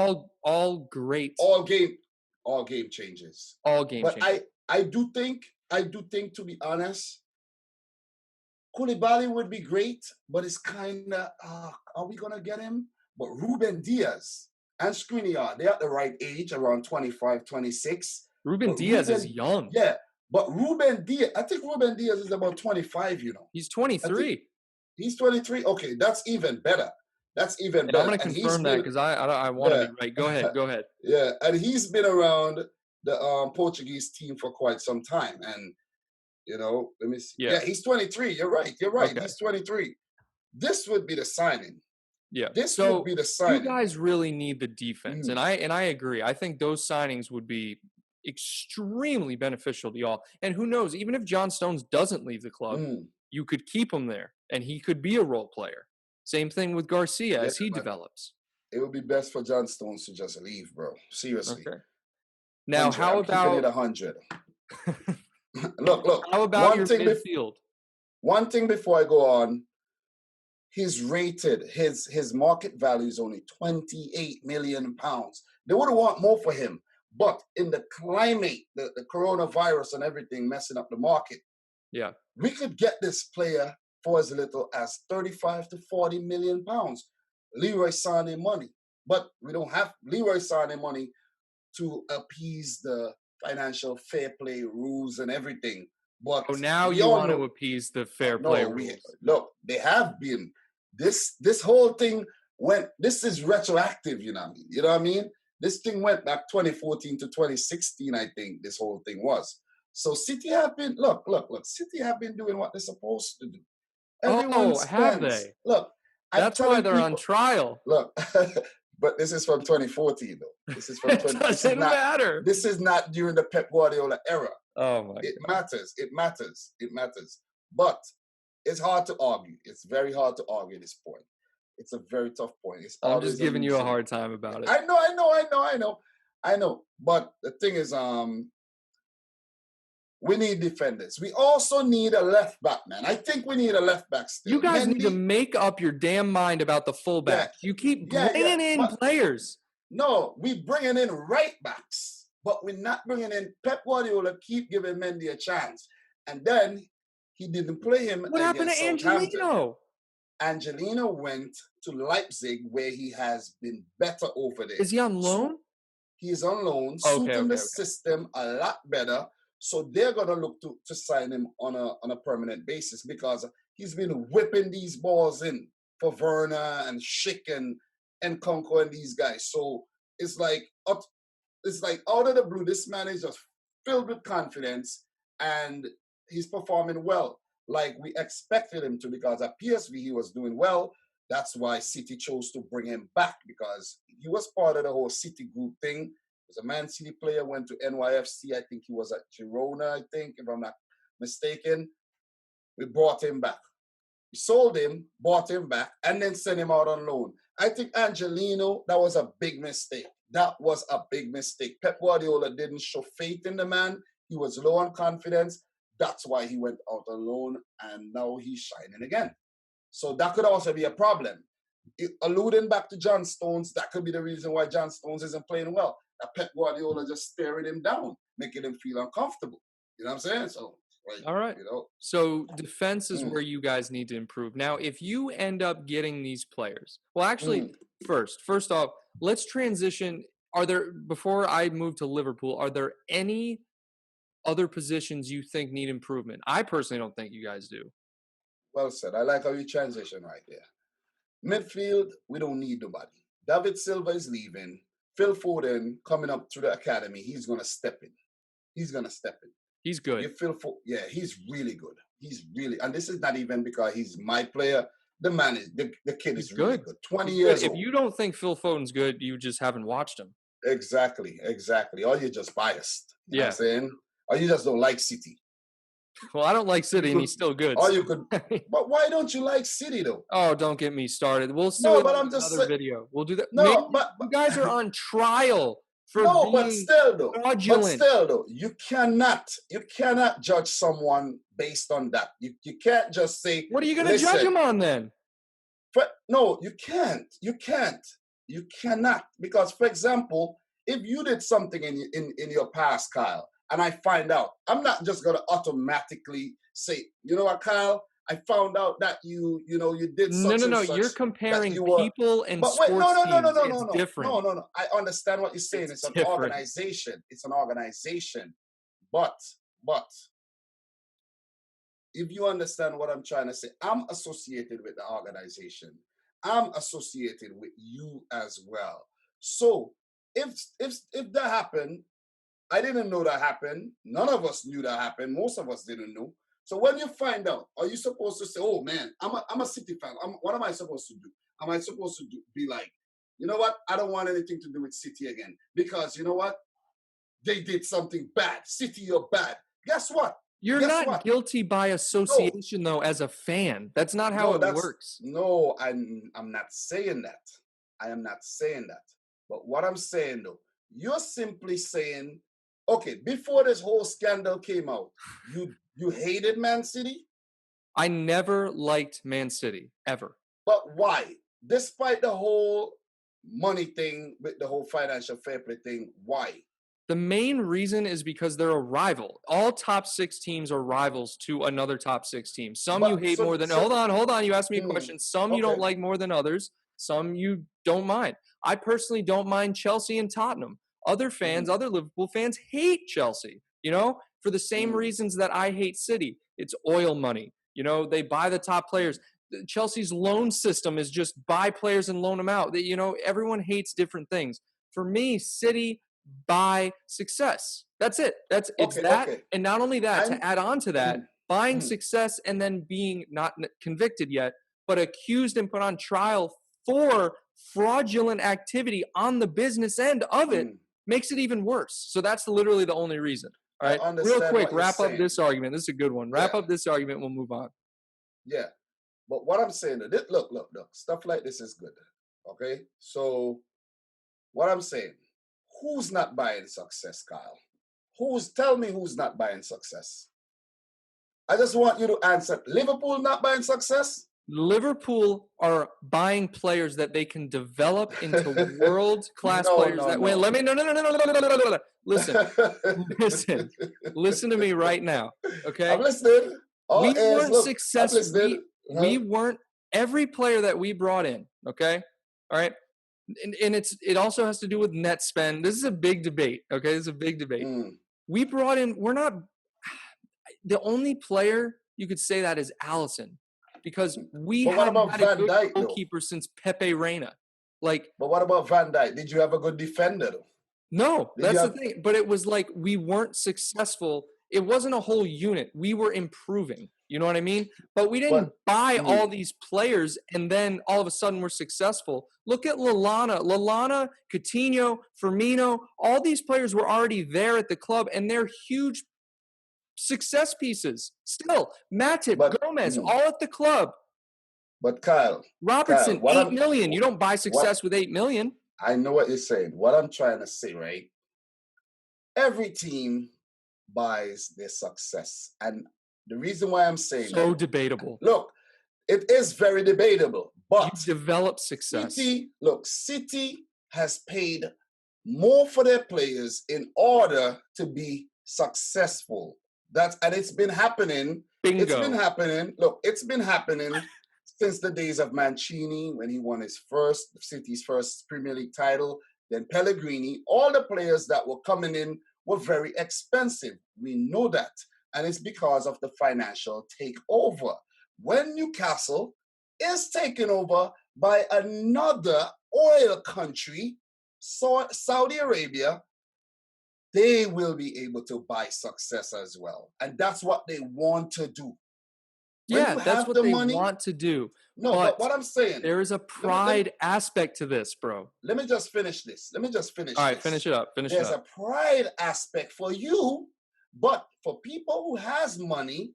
all great, all game, all game changes. all game But changers. I do think to be honest, Koulibaly would be great, but it's kind of, are we going to get him? But Ruben Diaz and Skriniar, they're at the right age, around 25, 26. Ruben But Diaz is young. yeah, but Ruben Diaz, I think Ruben Diaz is about 25. He's I think 23, he's 23. Okay, that's even better. That's even and I'm better. gonna And he's confirm that been, because I want to yeah, be right. Go ahead, go ahead. yeah, and he's been around the Portuguese team for quite some time. And let me see. Yeah. Yeah, he's 23. You're right. You're right. Okay. He's 23. This would be the signing. Yeah. This would So be the you signing. guys really need the defense, and Mm, I agree. I think those signings would be extremely beneficial to y'all. And who knows, even if John Stones doesn't leave the club, mm. you could keep him there, and he could be a role player. Same thing with Garcia Yeah, as he but develops. it would be best for John Stones to just leave, bro. Seriously. Okay. Now, 100. how I'm keeping it about 100. Look. how about One your thing, midfield? one thing before I go on, he's rated, his market value is only 28 million pounds. They would want more for him. But in the climate, the coronavirus and everything messing up the market, Yeah. we could get this player for as little as 35 to 40 million pounds. Leroy Sané money. But we don't have Leroy Sané money to appease the financial fair play rules and everything. But Oh, now we you all want to know, appease the fair play no, we rules. look, they have been. This whole thing went, this is retroactive, you know what I mean? You know what I mean? This thing went back 2014 to 2016, I think this whole thing was. So City have been, look, City have been doing what they're supposed to do. Everyone Oh, have spends. they? Look, I'm That's why telling they're on people, trial. look, but this is from 2014 though. This is from It 20. doesn't matter. This is not during the Pep Guardiola era. Oh my It god. matters. It matters. It matters. But it's hard to argue. It's very hard to argue this point. It's a very tough point. It's I'm just always a giving you a losing. hard time about it. I know. But the thing is, we need defenders. We also need a left back, man. I think we need a left back You still. guys need to Mendy, make up your damn mind about the yeah, fullbacks. You keep yeah. bringing in But players. no, we bringing in right backs, but we're not bringing in. Pep Guardiola keep giving Mendy a chance, and then he didn't play him What happened against to Southampton. Angelino? Angelino went to Leipzig, where he has been better over there. Is he on Suit, loan? he is on loan, Okay, suiting the okay, okay. system a lot better. So they're gonna look to sign him on a permanent basis because he's been whipping these balls in for Werner and Schick and Conco and these guys. So it's like out of the blue, this man is just filled with confidence and he's performing well, like we expected him to, because at PSV he was doing well. That's why City chose to bring him back, because he was part of the whole City group thing. He was a Man City player, went to NYFC. I think he was at Girona, I think, if I'm not mistaken. We brought him back. We sold him, bought him back, and then sent him out on loan. I think Angelino, that was a big mistake. That was a big mistake. Pep Guardiola didn't show faith in the man. He was low on confidence. That's why he went out on loan, and now he's shining again. So that could also be a problem. Alluding back to John Stones, that could be the reason why John Stones isn't playing well. that Pep Guardiola just staring him down, making him feel uncomfortable. You know what I'm saying? So, like, All right. you know, So defense is mm, where you guys need to improve. Now, if you end up getting these players, well, actually, mm. first off, let's transition. Are there, before I move to Liverpool, are there any other positions you think need improvement? I personally don't think you guys do. Well said. I like how you transition right there. Midfield, we don't need nobody. David Silva is leaving. Phil Foden coming up through the academy. He's gonna step in. He's gonna step in. He's good. You feel for yeah, he's really good. He's really, and this is not even because he's my player. The man is the kid He's is really good. good. 20 He's good. years If old. you don't think Phil Foden's good, you just haven't watched him. Exactly, exactly. Or you're just biased. You know what I'm Yeah. saying? Or you just don't like City. Well, I don't like You City, and could, he's still good. or So. you could, but why don't you like City though? Oh, don't get me started. We'll do No, it but in I'm just another saying. video. We'll do that. Maybe No, but you guys are on trial for no, being but fraudulent. still though, you cannot judge someone based on that. You can't just say, What are you going to judge listen, him on then? no, you cannot. Because for example, if you did something in your past, Kyle, and I find out, I'm not just gonna automatically say, you know what, Kyle, I found out that you did No, such no, and no. such You're that comparing you were. people and But wait, no, sports no, no, no, teams. no, no, It's no, different. no, no, no. I understand what you're saying. It's It's an different. organization. It's an organization. But if you understand what I'm trying to say, I'm associated with the organization. I'm associated with you as well. So if that happened, I didn't know that happened. None of us knew that happened. Most of us didn't know. So when you find out, are you supposed to say, "Oh man, I'm a City fan. What am I supposed to do? Am I supposed to be like, you know what? I don't want anything to do with City again because you know what? They did something bad. City, you're bad. Guess what? You're Guess not what? guilty by No, association, though, as a fan. That's not how no, it that's works. no. I'm not saying that. I am not saying that. But what I'm saying though, you're simply saying, okay, before this whole scandal came out, you hated Man City, I never liked Man City, ever. but why? Despite the whole money thing with the whole financial fair play thing, why? The main reason is because they're a rival. All top six teams are rivals to another top six team. Some you But hate more than. Hold on. You asked me a mm, question. Some you don't okay. like more than others. Some you don't mind. I personally don't mind Chelsea and Tottenham. Other fans, Mm, other Liverpool fans hate Chelsea, for the same mm, reasons that I hate City. It's oil money. They buy the top mm. players. Chelsea's loan system is just buy players and loan them out. Everyone hates different things. For me, City buy success. That's it. It's Okay, that, okay. and not only that, I'm to add on to that, mm, buying mm, success and then being not convicted yet, but accused and put on trial for fraudulent activity on the business end of it mm. makes it even worse. So that's literally the only reason. All I right. Real understand quick, what you're wrap up saying. this argument. This is a good one. Wrap Yeah, up this argument. We'll move on. yeah. But what I'm saying, look. Stuff like this is good. Okay? So what I'm saying, who's not buying success, Kyle? Tell me who's not buying success? I just want you to answer. Liverpool not buying success? Liverpool are buying players that they can develop into world class No, players. no, That wait, no. let me no. Listen, listen to me right now. I'm Okay, listening. All we ears, weren't look, I'm successful. listening. We weren't every player that we brought in. Okay, all right, and it also has to do with net spend. This is a big debate. Okay, this is a big debate. Mm. We brought in. We're not the only player you could say that is Allison, because we But what hadn't about had a Van good Dijk, though? goalkeeper since Pepe Reina. Like, But what about Van Dijk? Did you have a good defender, though? no, Did you that's the have thing. But it was like we weren't successful. It wasn't a whole unit. We were improving. You know what I mean? But we didn't but buy mm, all these players and then all of a sudden we're successful. Look at Lallana, Coutinho, Firmino. All these players were already there at the club and they're huge success pieces. Still, Matip, but Gomez, mm, all at the club. but Kyle, Robertson, what 8 million. You don't buy what success with 8 million. I know what you're saying. What I'm trying to say, right? Every team buys their success, and the reason why I'm saying that, So debatable. look, it is very debatable, You but develop success. City has paid more for their players in order to be successful. And it's been happening. It's been Bingo. happening. Look, it's been happening since the days of Mancini when he won his City's first Premier League title. Then Pellegrini. All the players that were coming in were very expensive. We know that, and it's because of the financial takeover. When Newcastle is taken over by another oil country, Saudi Arabia, they will be able to buy success as well. And that's what they want to do. When Yeah, you that's have what the they money, want to do. no, but But what I'm saying, there is a let me, let me, pride aspect to this, bro. let me just finish this. All right, finish it up. Finish it There's up. a pride aspect for you, but for people who has money,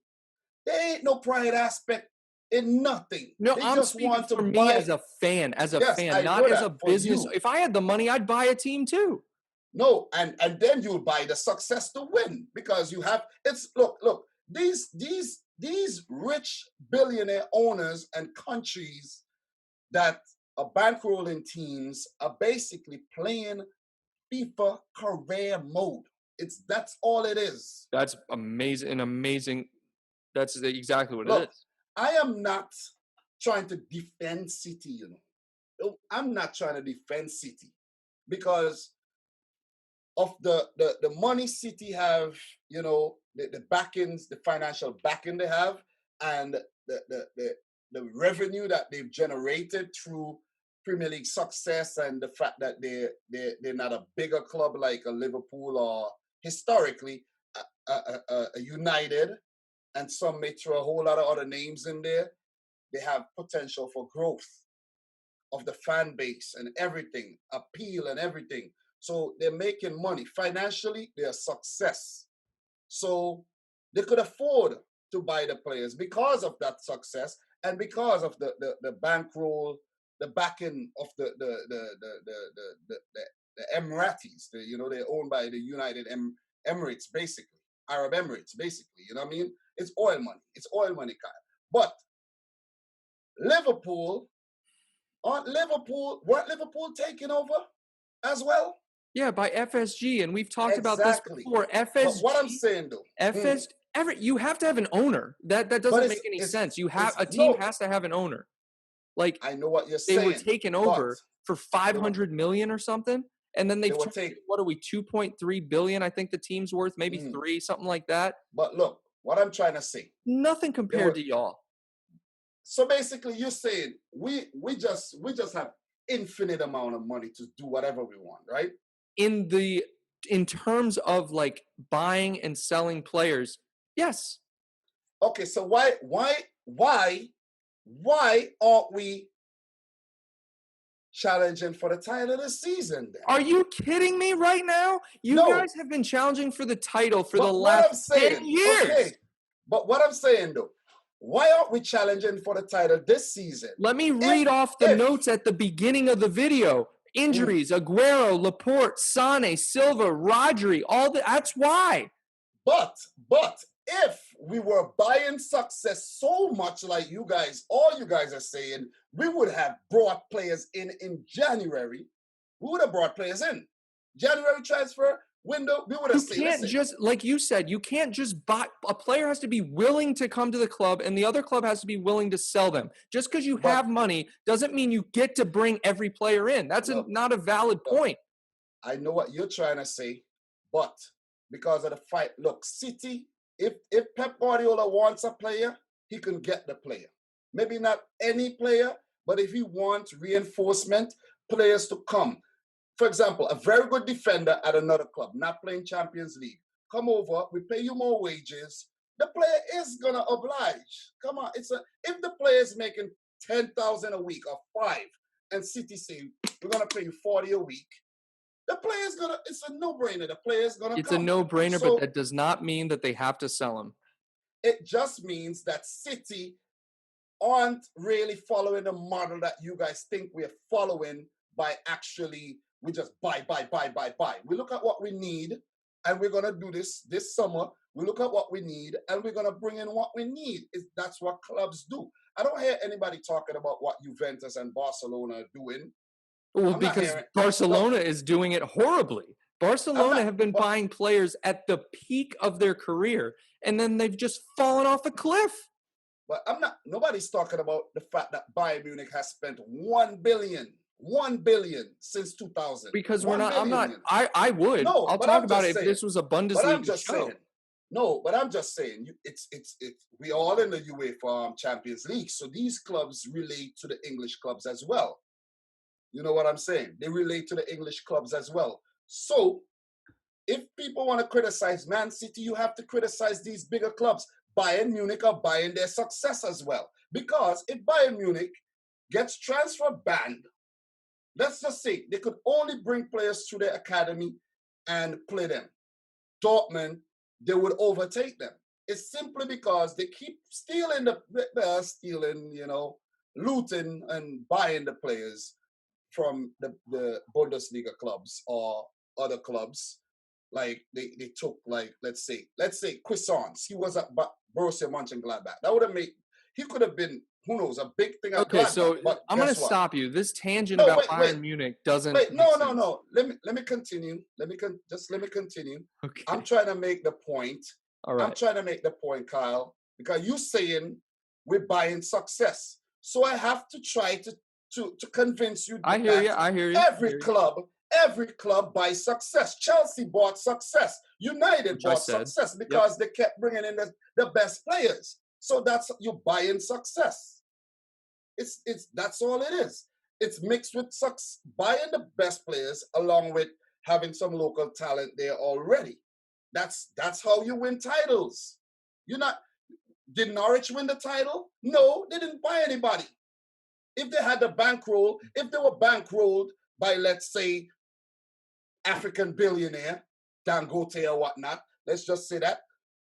there ain't no pride aspect in nothing. No, They I'm just speaking want to for me buy. as a Yes, fan, I not know as that a for business. you. If I had the money, I'd buy a team too. No, and then you'll buy the success to win because you have look, these rich billionaire owners and countries that are bankrolling teams are basically playing FIFA career mode. That's all it is. That's amazing. Amazing. That's exactly what it Look, is. I am not trying to defend City, I'm not trying to defend City because of the money City have, the backings, the financial backing they have, and the revenue that they've generated through Premier League success, and the fact that they're not a bigger club like a Liverpool or historically a United, and some may throw a whole lot of other names in there. They have potential for growth of the fan base and everything, appeal and everything. So they're making money. Financially, they're a success. So they could afford to buy the players because of that success and because of the bankroll, the backing of the Emiratis. They're owned by the United Emirates, basically. Arab Emirates, basically. You know what I mean? It's oil money. It's oil money, Kyle. But Liverpool, weren't Liverpool taking over as well? Yeah, by FSG, and we've talked about this Exactly. before. But what I'm saying though, You have to have an owner. That but doesn't make any sense. You have it's a team no, has to have an owner. Like I know what you're they were saying, taken but over for they were 500 million or something, and then they they've were turned take what are we 2.3 billion? I think the team's worth maybe mm, three, something like that. but look, what I'm trying to say, Nothing they compared were to y'all. so basically you're saying we just have infinite amount of money to do whatever we want, right? In the in terms of like buying and selling players, yes. Okay, so why aren't we challenging for the title of the season then? Are you kidding me right now? You No, guys have been challenging for the title for the but what last I'm 10 saying, years. okay, but what I'm saying though, why aren't we challenging for the title this season? Let me If, read off the if, notes at the beginning of the video. mm, Injuries, Aguero, Laporte, Sane, Silva, Rodri, that's why. but if we were buying success so much like all you guys are saying, we would have brought players in January. We would have brought players in. January transfer window, we would have You said, can't listen, just, like you said, you can't just buy. A player has to be willing to come to the club, and the other club has to be willing to sell them. Just because you but have money doesn't mean you get to bring every player in. That's look, not a valid look, point. I know what you're trying to say, but because of the fight, look, City, if Pep Guardiola wants a player, he can get the player. Maybe not any player, but if he wants reinforcement, players to come. For example, a very good defender at another club, not playing Champions League, come over, we pay you more wages. The player is gonna oblige. Come on, if the player is making 10,000 a week or five, and City say we're gonna pay you 40 a week, the player's gonna. It's a no-brainer. The player's gonna It's a come. no-brainer, but So that does not mean that they have to sell him. it just means that City aren't really following the model that you guys think we're following by actually we just buy, buy, buy, buy, buy. We look at what we need, and we're gonna do this summer. We look at what we need, and we're gonna bring in what we need. That's what clubs do. I don't hear anybody talking about what Juventus and Barcelona are doing. Well, I'm not because hearing. No, Barcelona is doing it horribly. I'm Barcelona not. have been But buying players at the peak of their career, and then they've just fallen off a cliff. but I'm not. Nobody's talking about the fact that Bayern Munich has spent 1 billion, 1 billion since 2000. Because we're One not. I'm billion, not. you know. I would. No, I'll but talk I'm about just it if saying. this was a But I'm Bundesliga just saying. show. No, but I'm just saying. It's. We all in the UEFA Champions League, so these clubs relate to the English clubs as well. You know what I'm saying? They relate to the English clubs as well. So if people want to criticize Man City, you have to criticize these bigger clubs. Bayern Munich are buying their success as well. Because if Bayern Munich gets transfer banned, let's just say they could only bring players to their academy and play them. Dortmund, they would overtake them. It's simply because they keep stealing looting and buying the players from the Bundesliga clubs or other clubs. Like they took, like, let's say Cuisance. He was at Borussia Mönchengladbach. That would have made, he could have been, who knows, a big thing at Okay, Gladbach. so But I'm going to guess what? stop you. This tangent No, about wait, wait, Bayern Munich doesn't wait. make No, no, sense. no. Let me continue. Let me continue. I'm Okay. trying to make the point. All I'm right. trying to make the point, Kyle, because you saying we're buying success. So I have to try to convince you I hear you. that I hear you. I every hear you. club buys success. Chelsea bought success. United Which I bought said. success Yep. because they kept bringing in the best players. So that's, you buying success. It's that's all it is. It's mixed with buying the best players along with having some local talent there already. That's how you win titles. You're not. Did Norwich win the title? No, they didn't buy anybody. If they had the bankroll, if they were bankrolled by, let's say, African billionaire, Dangote or whatnot, let's just say that,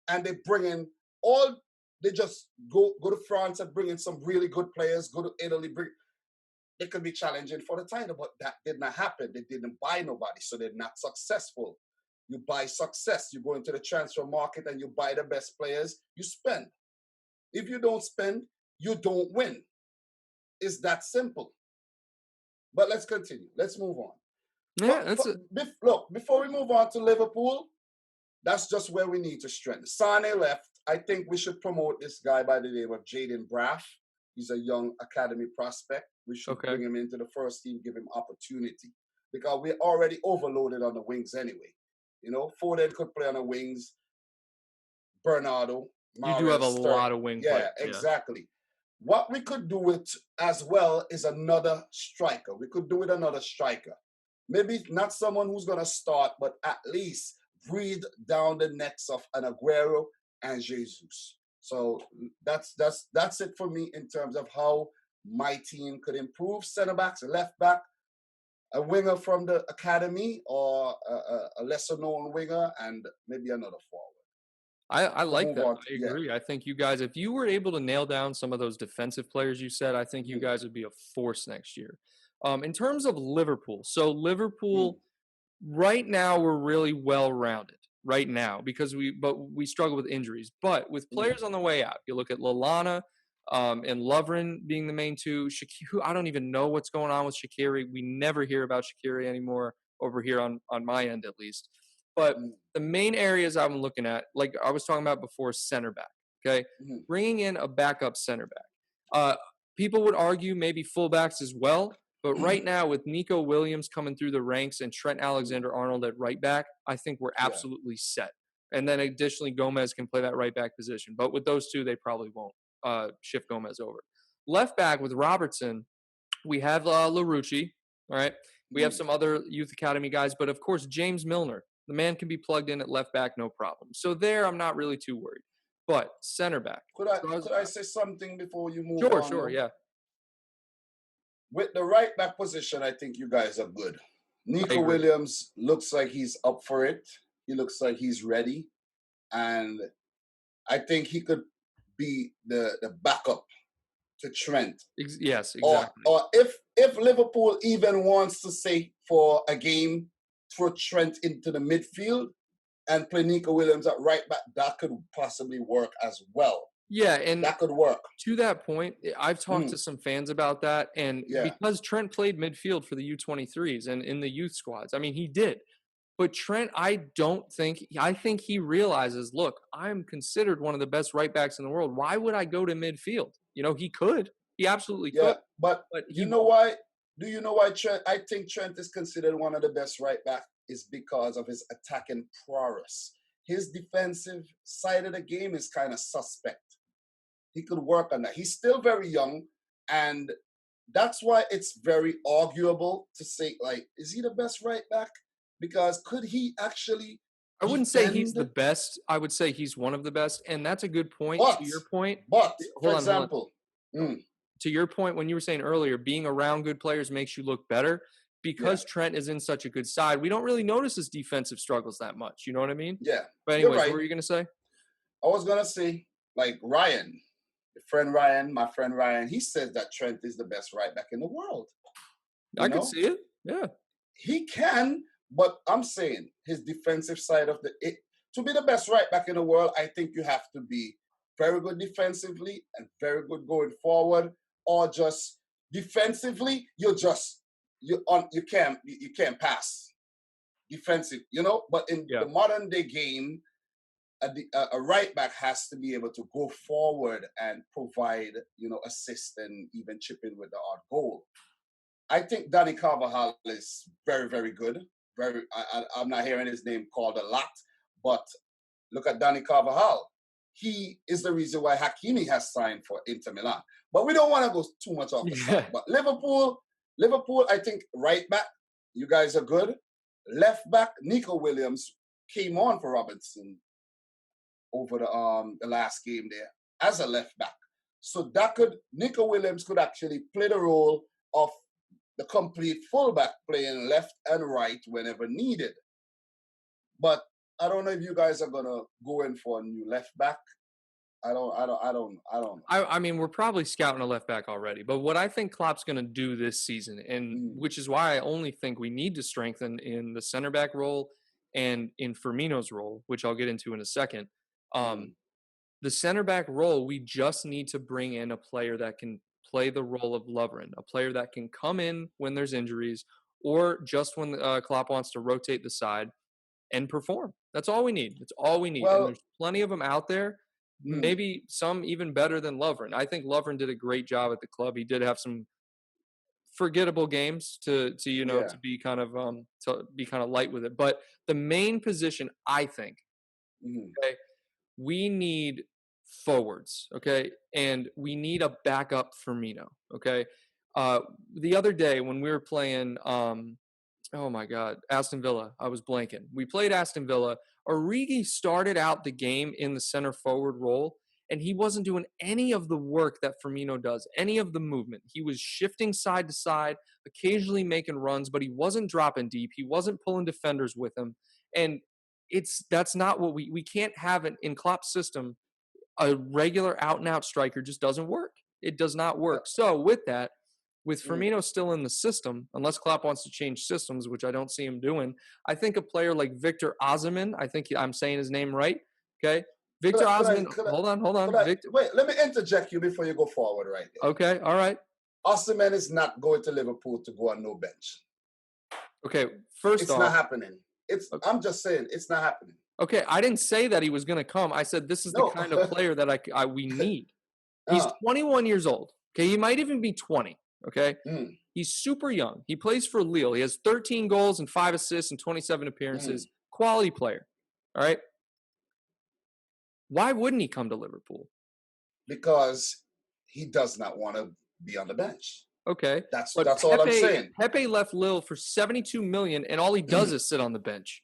and they bring in all, they just go to France and bring in some really good players, go to Italy, they could be challenging for the title, but that did not happen. They didn't buy nobody, so they're not successful. You buy success. You go into the transfer market and you buy the best players, you spend. If you don't spend, you don't win. It's that simple. But let's continue. Let's move on. Yeah, that's it. Look, before we move on to Liverpool, that's just where we need to strengthen. Sane left. I think we should promote this guy by the name of Jaden Braff. He's a young academy prospect. We should Okay. bring him into the first team, give him opportunity. Because we're already overloaded on the wings anyway. You know, Foden could play on the wings. Bernardo, You do have a Mahrez, lot of wing players. yeah, exactly. What we could do with as well is another striker. We could do with another striker. Maybe not someone who's going to start, but at least breathe down the necks of an Aguero and Jesus. So that's it for me in terms of how my team could improve. Center backs, left back, a winger from the academy, or a lesser known winger, and maybe another forward. I To like move that. on, I yeah. agree. I think you guys, if you were able to nail down some of those defensive players you said, I think you guys would be a force next year. In terms of Liverpool, so Liverpool right now we're really well rounded right now because we struggle with injuries. But with players on the way out, you look at Lallana and Lovren being the main two. Shaqiri, I don't even know what's going on with Shaqiri. We never hear about Shaqiri anymore over here on my end at least. But the main areas I'm looking at, like I was talking about before, center back. Okay, bringing in a backup center back. People would argue maybe fullbacks as well. But right now, with Nico Williams coming through the ranks and Trent Alexander-Arnold at right back, I think we're absolutely set. And then additionally, Gomez can play that right back position. But with those two, they probably won't shift Gomez over. Left back with Robertson, we have Larouci, all right? We have some other youth academy guys, but of course, James Milner. The man can be plugged in at left back, no problem. So there, I'm not really too worried. But center back. Could I say something before you move on? Sure, yeah. With the right back position, I think you guys are good. Nico Williams looks like he's up for it. He looks like he's ready. And I think he could be the backup to Trent. Yes, exactly. Or if Liverpool even wants to say for a game, throw Trent into the midfield and play Nico Williams at right back, that could possibly work as well. Yeah, and That could work. to that point, I've talked Mm, to some fans about that, and yeah, because Trent played midfield for the U23s and in the youth squads, I mean, he did. But Trent, I think he realizes, look, I'm considered one of the best right backs in the world. Why would I go to midfield? He could. He absolutely yeah. could, But but you he know won't. why? Do you know why Trent? I think Trent is considered one of the best right back is because of his attacking prowess. His defensive side of the game is kind of suspect. He could work on that. He's still very young, and that's why it's very arguable to say, like, is he the best right back? Because could he actually I wouldn't say he's defend? the best. I would say he's one of the best, and that's a good point. But, To your point, for hold on. example, mm, To your point when you were saying earlier, being around good players makes you look better. yeah, Because Trent is in such a good side, we don't really notice his defensive struggles that much. You know what I mean? yeah, But you're anyways, what right. were you gonna say? I was gonna say, like Ryan, my friend Ryan, he says that Trent is the best right back in the world. You I could know, see it. Yeah. he can, but I'm saying his defensive side of to be the best right back in the world, I think you have to be very good defensively and very good going forward, or just defensively, you can't pass defensive, But in Yeah. the modern day game, a right back has to be able to go forward and provide, assist and even chip in with the odd goal. I think Danny Carvajal is very, very good. I'm not hearing his name called a lot, but look at Danny Carvajal. He is the reason why Hakimi has signed for Inter Milan. But we don't want to go too much off the top. Yeah. But Liverpool, I think right back, you guys are good. Left back, Nico Williams came on for Robinson over the last game there as a left back. So Nico Williams could actually play the role of the complete fullback, playing left and right whenever needed. But I don't know if you guys are gonna go in for a new left back. I don't know. I mean, we're probably scouting a left back already, but what I think Klopp's going to do this season, and Mm, which is why I only think we need to strengthen in the center back role and in Firmino's role, which I'll get into in a second. Um, mm, the center back role, we just need to bring in a player that can play the role of Lovren, a player that can come in when there's injuries or just when Klopp wants to rotate the side and perform. That's all we need. That's all we need. And well, there's plenty of them out there. mm, Maybe some even better than Lovren. I think Lovren did a great job at the club. He did have some forgettable games yeah. to be kind of light with it. But the main position, I think, Mm, okay, we need forwards, okay, and we need a backup Firmino, okay. Uh, the other day when we were playing oh my God, Aston Villa. I was blanking. We played Aston Villa. Origi started out the game in the center forward role, and he wasn't doing any of the work that Firmino does, any of the movement. He was shifting side to side, occasionally making runs, but he wasn't dropping deep. He wasn't pulling defenders with him. And that's not what we can't have it in Klopp's system. A regular out and out striker just doesn't work. It does not uh, work. So with that, with mm. Firmino still in the system, unless Klopp wants to change systems, which I don't see him doing, I think a player like Victor Osimhen, I'm saying his name right, okay? Victor Osimhen, hold Could on, I Victor. wait? Let me interject you before you go forward right there. Okay, all right. Osimhen is not going to Liverpool to go on no bench. Okay, first It's not off, happening. I'm just saying it's not happening. okay, I didn't say that he was going to come. I said this is the No. kind of player that we need. He's uh, 21 years old. Okay, he might even be 20. Okay, mm, he's super young. He plays for Lille. He has 13 goals and 5 assists and 27 mm. appearances. Quality player. All right. Why wouldn't he come to Liverpool? Because he does not want to be on the bench. Okay, but That's all I'm saying. Pepe left Lille for 72 million, and all he does is sit on the bench.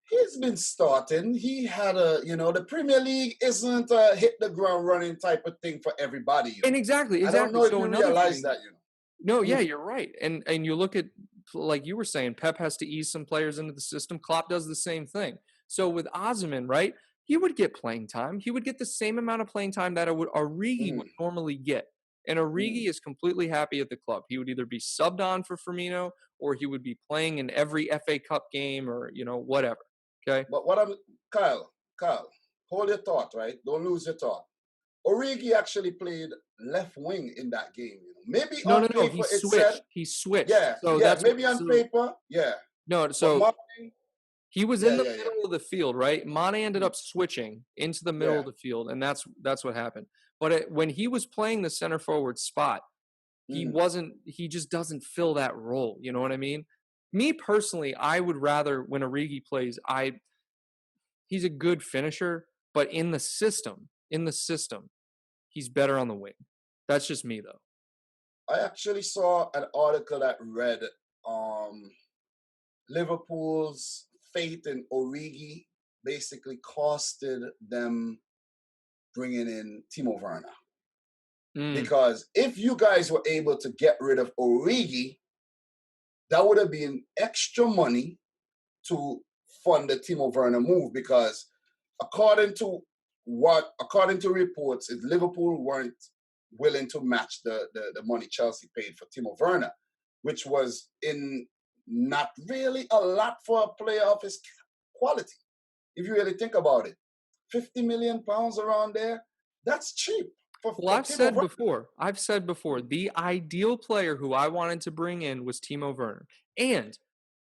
He's been starting. He had the Premier League isn't a hit the ground running type of thing for everybody. And exactly, I don't exactly. know if So you another realize thing, that. no, yeah, Mm, you're right. And you look at, like you were saying, Pep has to ease some players into the system. Klopp does the same thing. So with Osimhen, right, he would get playing time. He would get the same amount of playing time that Origi would mm, normally get. And mm. Origi is completely happy at the club. He would either be subbed on for Firmino or he would be playing in every FA Cup game or, whatever. Okay. But Kyle, hold your thought, right? Don't lose your thought. Origi actually played left wing in that game. Maybe No, on no, no. paper it said, He switched. yeah, So yeah, that's what. maybe on So paper, yeah. no. But So Mane, he was yeah, in the yeah, yeah, middle of the field, right? Mane ended mm, up switching into the middle yeah. of the field, and that's what happened. But when he was playing the center forward spot, he Mm, wasn't. He just doesn't fill that role. You know what I mean? Me personally, I would rather when Origi plays, he's a good finisher, but in the system, he's better on the wing. That's just me though. I actually saw an article that read um, Liverpool's faith in Origi basically costed them bringing in Timo Werner. Mm, Because if you guys were able to get rid of Origi, that would have been extra money to fund the Timo Werner move. Because according to according to reports, is Liverpool weren't willing to match the money Chelsea paid for Timo Werner, which was in not really a lot for a player of his quality. If you really think about it, £50 million around there, that's cheap Well, for Timo Werner. I've said before, the ideal player who I wanted to bring in was Timo Werner. And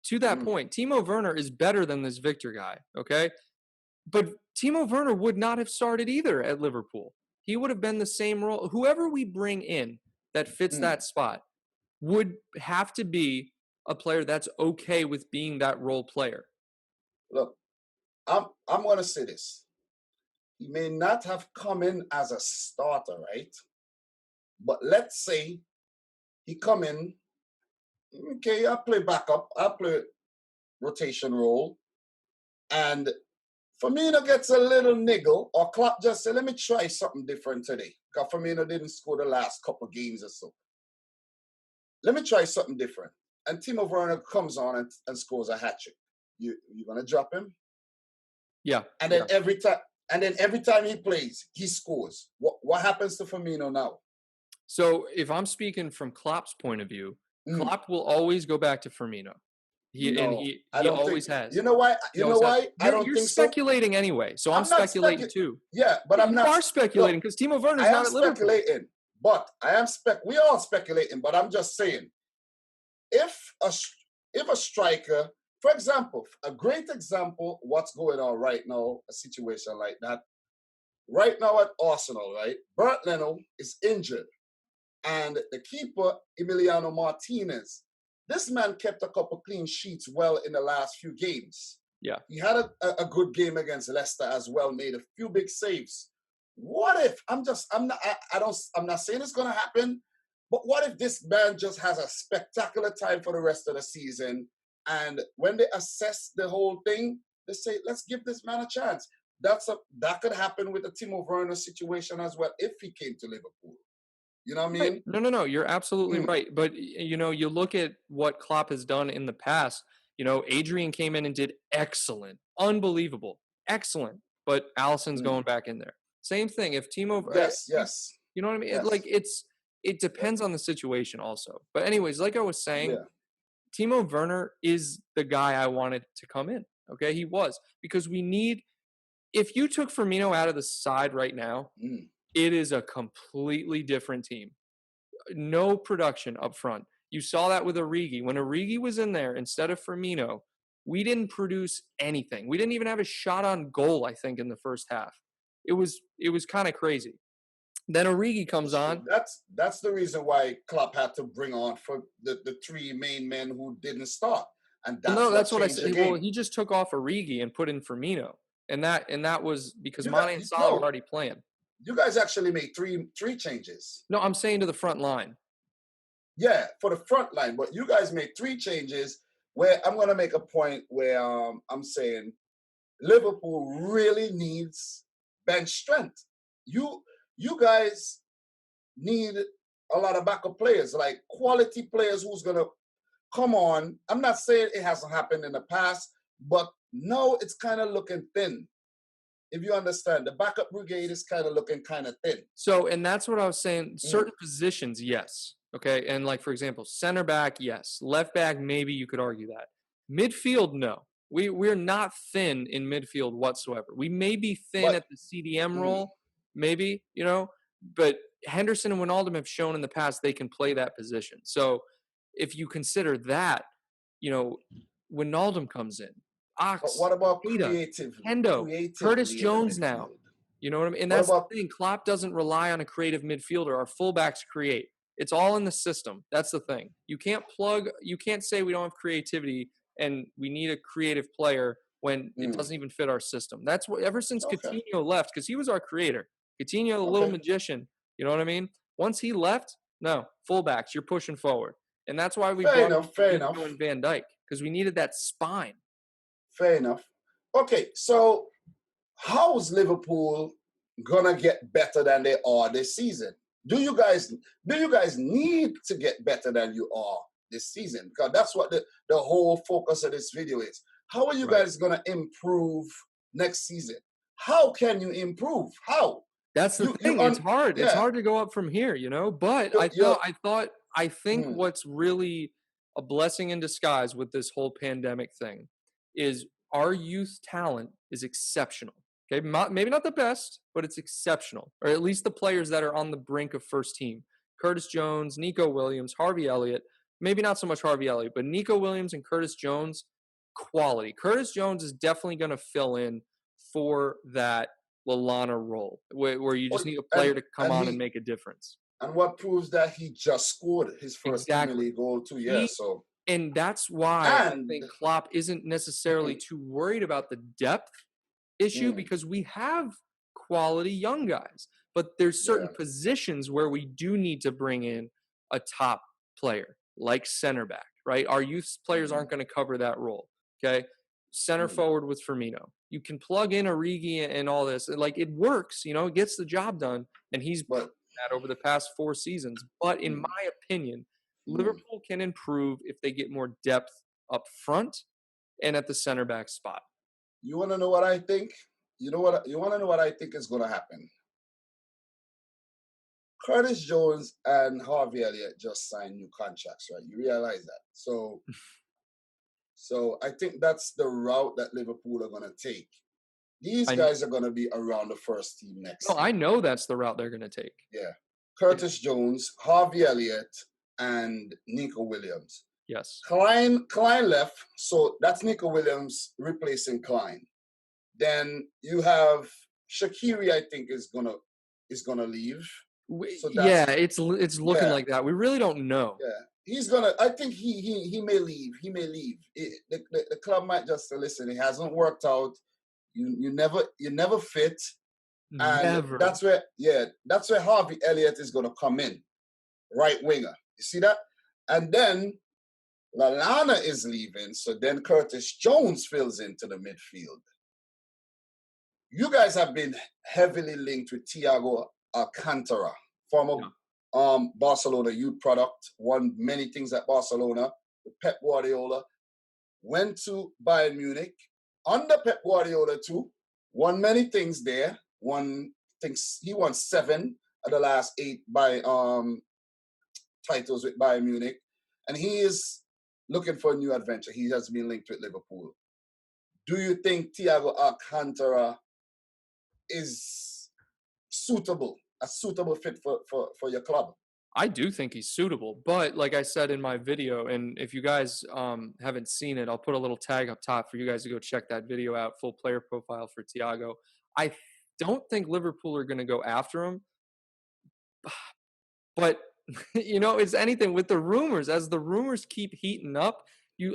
to that Mm, point, Timo Werner is better than this Victor guy, okay? But Timo Werner would not have started either at Liverpool. He would have been the same role. Whoever we bring in that fits mm. that spot would have to be a player that's okay with being that role player. Look, I'm gonna say this. He may not have come in as a starter, right? But let's say he come in, okay, I play backup, I play rotation role, and Firmino gets a little niggle, or Klopp just say, let me try something different today. Because Firmino didn't score the last couple games or so. Let me try something different. And Timo Werner comes on and scores a hat trick. You gonna drop him? Yeah, And then yeah. every time he plays, he scores. What happens to Firmino now? So if I'm speaking from Klopp's point of view, Mm, Klopp will always go back to Firmino. no, I He don't think. always has. You know why? He You know always has. why? I don't You're think so. speculating anyway, so I'm I'm not speculating speculating. too. Yeah, but Yeah, I'm you not. are speculating Look, because Timo Werner's I not am at Liverpool. speculating, but I am We all speculating, but I'm just saying, if a if a striker, for example, a great example, what's going on right now, a situation like that, right now at Arsenal, right? Bert Leno is injured, and the keeper Emiliano Martinez. This man kept a couple clean sheets well in the last few games. Yeah. He had a good game against Leicester as well, made a few big saves. What if I'm not saying it's gonna happen, but what if this man just has a spectacular time for the rest of the season? And when they assess the whole thing, they say, let's give this man a chance. That could happen with the Timo Werner situation as well if he came to Liverpool. You know what I Right. mean? No, no, no. You're absolutely Mm, right. But you look at what Klopp has done in the past. Adrian came in and did excellent, unbelievable, excellent. But Allison's mm. going back in there. Same thing. If Timo, Yes, yes, you know what I mean? yes. It depends on the situation also. But anyways, like I was saying, Yeah. Timo Werner is the guy I wanted to come in. Okay, he was because we need. If you took Firmino out of the side right now, Mm. it is a completely different team. No production up front. You saw that with Origi. When Origi was in there instead of Firmino, we didn't produce anything. We didn't even have a shot on goal, I think, in the first half. It was kind of crazy. Then Origi comes It's true. on. That's the reason why Klopp had to bring on for the three main men who didn't start, and Well, that's no, what that's what I changed the said. Well, game. he just took off Origi and put in Firmino, and that was because You Mane got and Salah were no. already playing. You guys actually made three changes. No, I'm saying to the front line. Yeah, for the front line, but you guys made three changes. Where I'm gonna make a point where I'm saying Liverpool really needs bench strength. You you guys need a lot of backup players, like quality players who's gonna come on. I'm not saying it hasn't happened in the past, but no, it's kind of looking thin. If you understand, the backup brigade is kind of looking kind of thin. So, and that's what I was saying. Mm. Certain positions, yes. Okay. And like, for example, center back, yes. Left back, maybe you could argue that. Midfield, no. We're not thin in midfield whatsoever. We may be thin But at the CDM mm, role, maybe, but Henderson and Wijnaldum have shown in the past they can play that position. So if you consider that, you know, Wijnaldum comes in, But Ox, what about Keita, Hendo, Curtis creatively in the Jones now. midfield? You know what I mean? And What that's about the thing. Klopp doesn't rely on a creative midfielder. Our fullbacks create. It's all in the system. That's the thing. You can't say we don't have creativity and we need a creative player when it mm, doesn't even fit our system. That's what ever since okay, Coutinho left, because he was our creator. Coutinho, the little okay, magician, you know what I mean? Once he left, no, fullbacks, you're pushing forward. And that's why we fair brought in enough, fair Fabinho enough, and Van Dyke, because we needed that spine. fair enough. Okay, so how's Liverpool gonna get better than they are this season? Do you guys need to get better than you are this season? Because that's what the whole focus of this video is. How are you Right. guys gonna improve next season? How can you improve? How? That's the You thing, it's on hard. It's Yeah, hard to go up from here, but you're I think mm, what's really a blessing in disguise with this whole pandemic thing is our youth talent is exceptional. Okay, maybe not the best, but it's exceptional, or at least the players that are on the brink of first team. Curtis Jones, Nico Williams, Harvey Elliott, maybe not so much Harvey Elliott, but Nico Williams and Curtis Jones, quality. Curtis Jones is definitely going to fill in for that Lallana role, where you just oh, need a player and to come and on and he make a difference. and what proves that he just scored his first Premier Exactly. League goal 2 years. He So and that's why I and think Klopp isn't necessarily too worried about the depth issue, mm, because we have quality young guys, but there's certain yeah, positions where we do need to bring in a top player, like center back, right? Our youth players mm, aren't going to cover that role. Okay. Center mm, forward with Firmino. You can plug in Origi and all this. Like it works, it gets the job done. And he's proven but that over the past 4 seasons. But in mm, my opinion, mm. Liverpool can improve if they get more depth up front and at the center back spot. You want to know what I think? You want to know what I think is going to happen? Curtis Jones and Harvey Elliott just signed new contracts, right? You realize that. So I think that's the route that Liverpool are going to take. These I guys are going to be around the first team no, next I year. know that's the route they're going to take. Yeah. Yeah. Curtis Jones, Harvey Elliott, and Nico Williams. Yes. Klein left, so that's Nico Williams replacing Klein. Then you have Shaqiri, I think, is gonna leave. So Yeah, that's it's looking yeah, like that. We really don't know. yeah. He's gonna. I think he may leave. He may leave. The club might just say, listen. It hasn't worked out. You never fit, and Never. that's where Harvey Elliott is gonna come in, right winger. You see that? And then Lallana is leaving, so then Curtis Jones fills into the midfield. You guys have been heavily linked with Thiago Alcantara, former Yeah. Barcelona youth product, won many things at Barcelona. Pep Guardiola went to Bayern Munich under Pep Guardiola too, won many things there. He won 7 of the last 8 by titles with Bayern Munich, and he is looking for a new adventure. He has been linked with Liverpool. Do you think Thiago Alcantara is a suitable fit for your club? I do think he's suitable, but like I said in my video, and if you guys haven't seen it, I'll put a little tag up top for you guys to go check that video out. Full player profile for Thiago. I don't think Liverpool are going to go after him, but it's anything with the rumors. As the rumors keep heating up,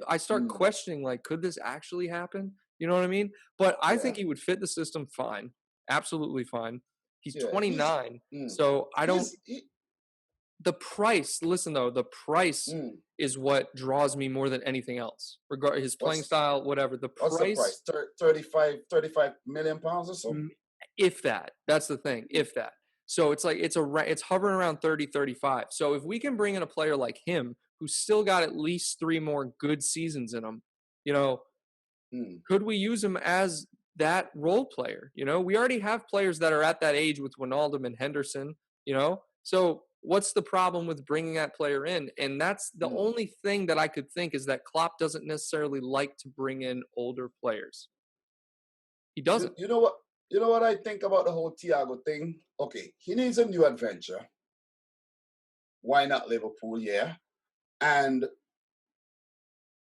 I start Mm, questioning, like, could this actually happen? You know what I mean? But I think yeah, he would fit the system fine, absolutely fine. He's yeah. 29, Mm, so I don't. he's he, The price. Listen though, the price mm, is what draws me more than anything else. Regard his playing what's style, whatever. The what's the price, price? 35 million pounds or so? m- if that. That's the thing. If that. So it's like it's hovering around 30, 35. So if we can bring in a player like him who's still got at least 3 more good seasons in him, you know, Mm. could we use him as that role player? We already have players that are at that age with Wijnaldum and Henderson, So what's the problem with bringing that player in? And that's the Mm. only thing that I could think is that Klopp doesn't necessarily like to bring in older players. He You doesn't. you know what? You know what I think about the whole Thiago thing? Okay, he needs a new adventure. Why not Liverpool? Yeah, and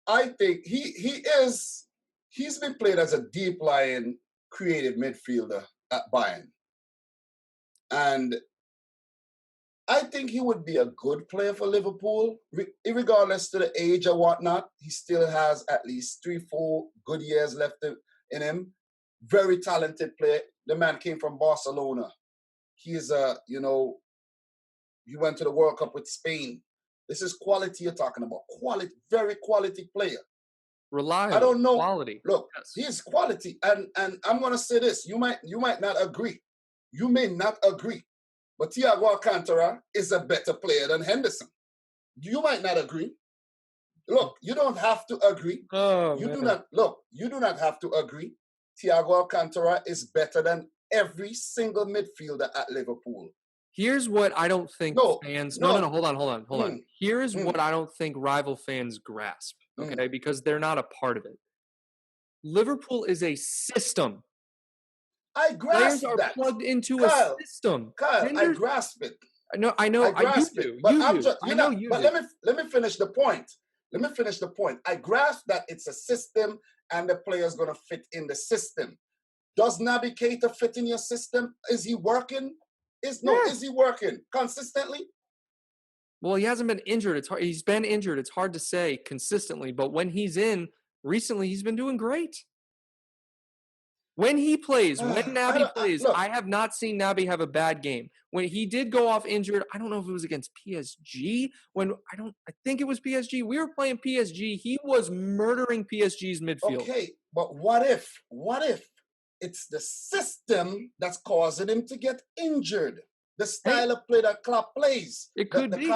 I think he's been played as a deep lying creative midfielder at Bayern, and I think he would be a good player for Liverpool, regardless to the age or whatnot. He still has at least 3, 4 good years left in him. Very talented player. The man came from Barcelona. He's he went to the World Cup with Spain. This is quality you're talking about. Quality, very quality player. I Reliable, don't know. quality. Look, Yes. he is quality, and I'm gonna say this. You might not agree. You may not agree, but Thiago Alcantara is a better player than Henderson. You might not agree. Look, you don't have to agree. Oh You do man. not look. You do not have to agree. Thiago Alcantara is better than every single midfielder at Liverpool. Here's what I don't think No, fans. No, no, no. no. Hold on, hold on, hold on. Mm, Here is what mm, I don't think rival fans grasp. mm. Okay, because they're not a part of it. Liverpool is a system. I Players grasp are that, plugged into a Kyle. system. Kyle, I Henderson. grasp it. I know, I you grasp it, do, but you I'm do. just I you're know not. you But do. let me finish the point. Let me finish the point. I grasp that it's a system, and the player's gonna fit in the system. Does Naby Keita fit in your system? Is he working? Yeah. Is he working consistently? Well, he hasn't been injured. It's hard. He's been injured. It's hard to say consistently, but when he's in recently, he's been doing great. When he plays, when I Naby don't plays, look. I have not seen Naby have a bad game. When he did go off injured, I don't know if it was against PSG. I think it was PSG. We were playing PSG. He was murdering PSG's midfield. Okay, but what if it's the system that's causing him to get injured? The Hey, style of play that Klopp plays, it the, could the be.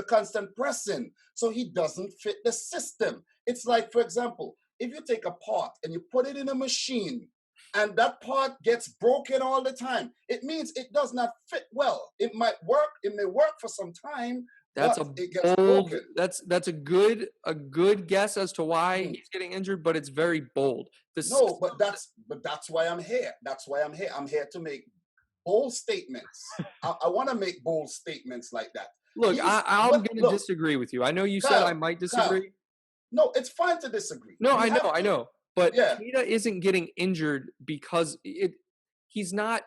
constant pressing, so he doesn't fit the system. It's like, for example, if you take a part and you put it in a machine, and that part gets broken all the time, it means it does not fit well. It might work, it may work for some time, That's but a it gets bold. broken. That's a good guess as to why Mm. he's getting injured, but it's very bold. The No, system. but that's why I'm here. That's why I'm here. I'm here to make bold statements. I want to make bold statements like that. Look, I'm But going to look, disagree with you. I know you said I Kyle, might Kyle. disagree. No, it's fine to disagree. No, We I know, have I to. know. But Yeah. Keita isn't getting injured because he's not.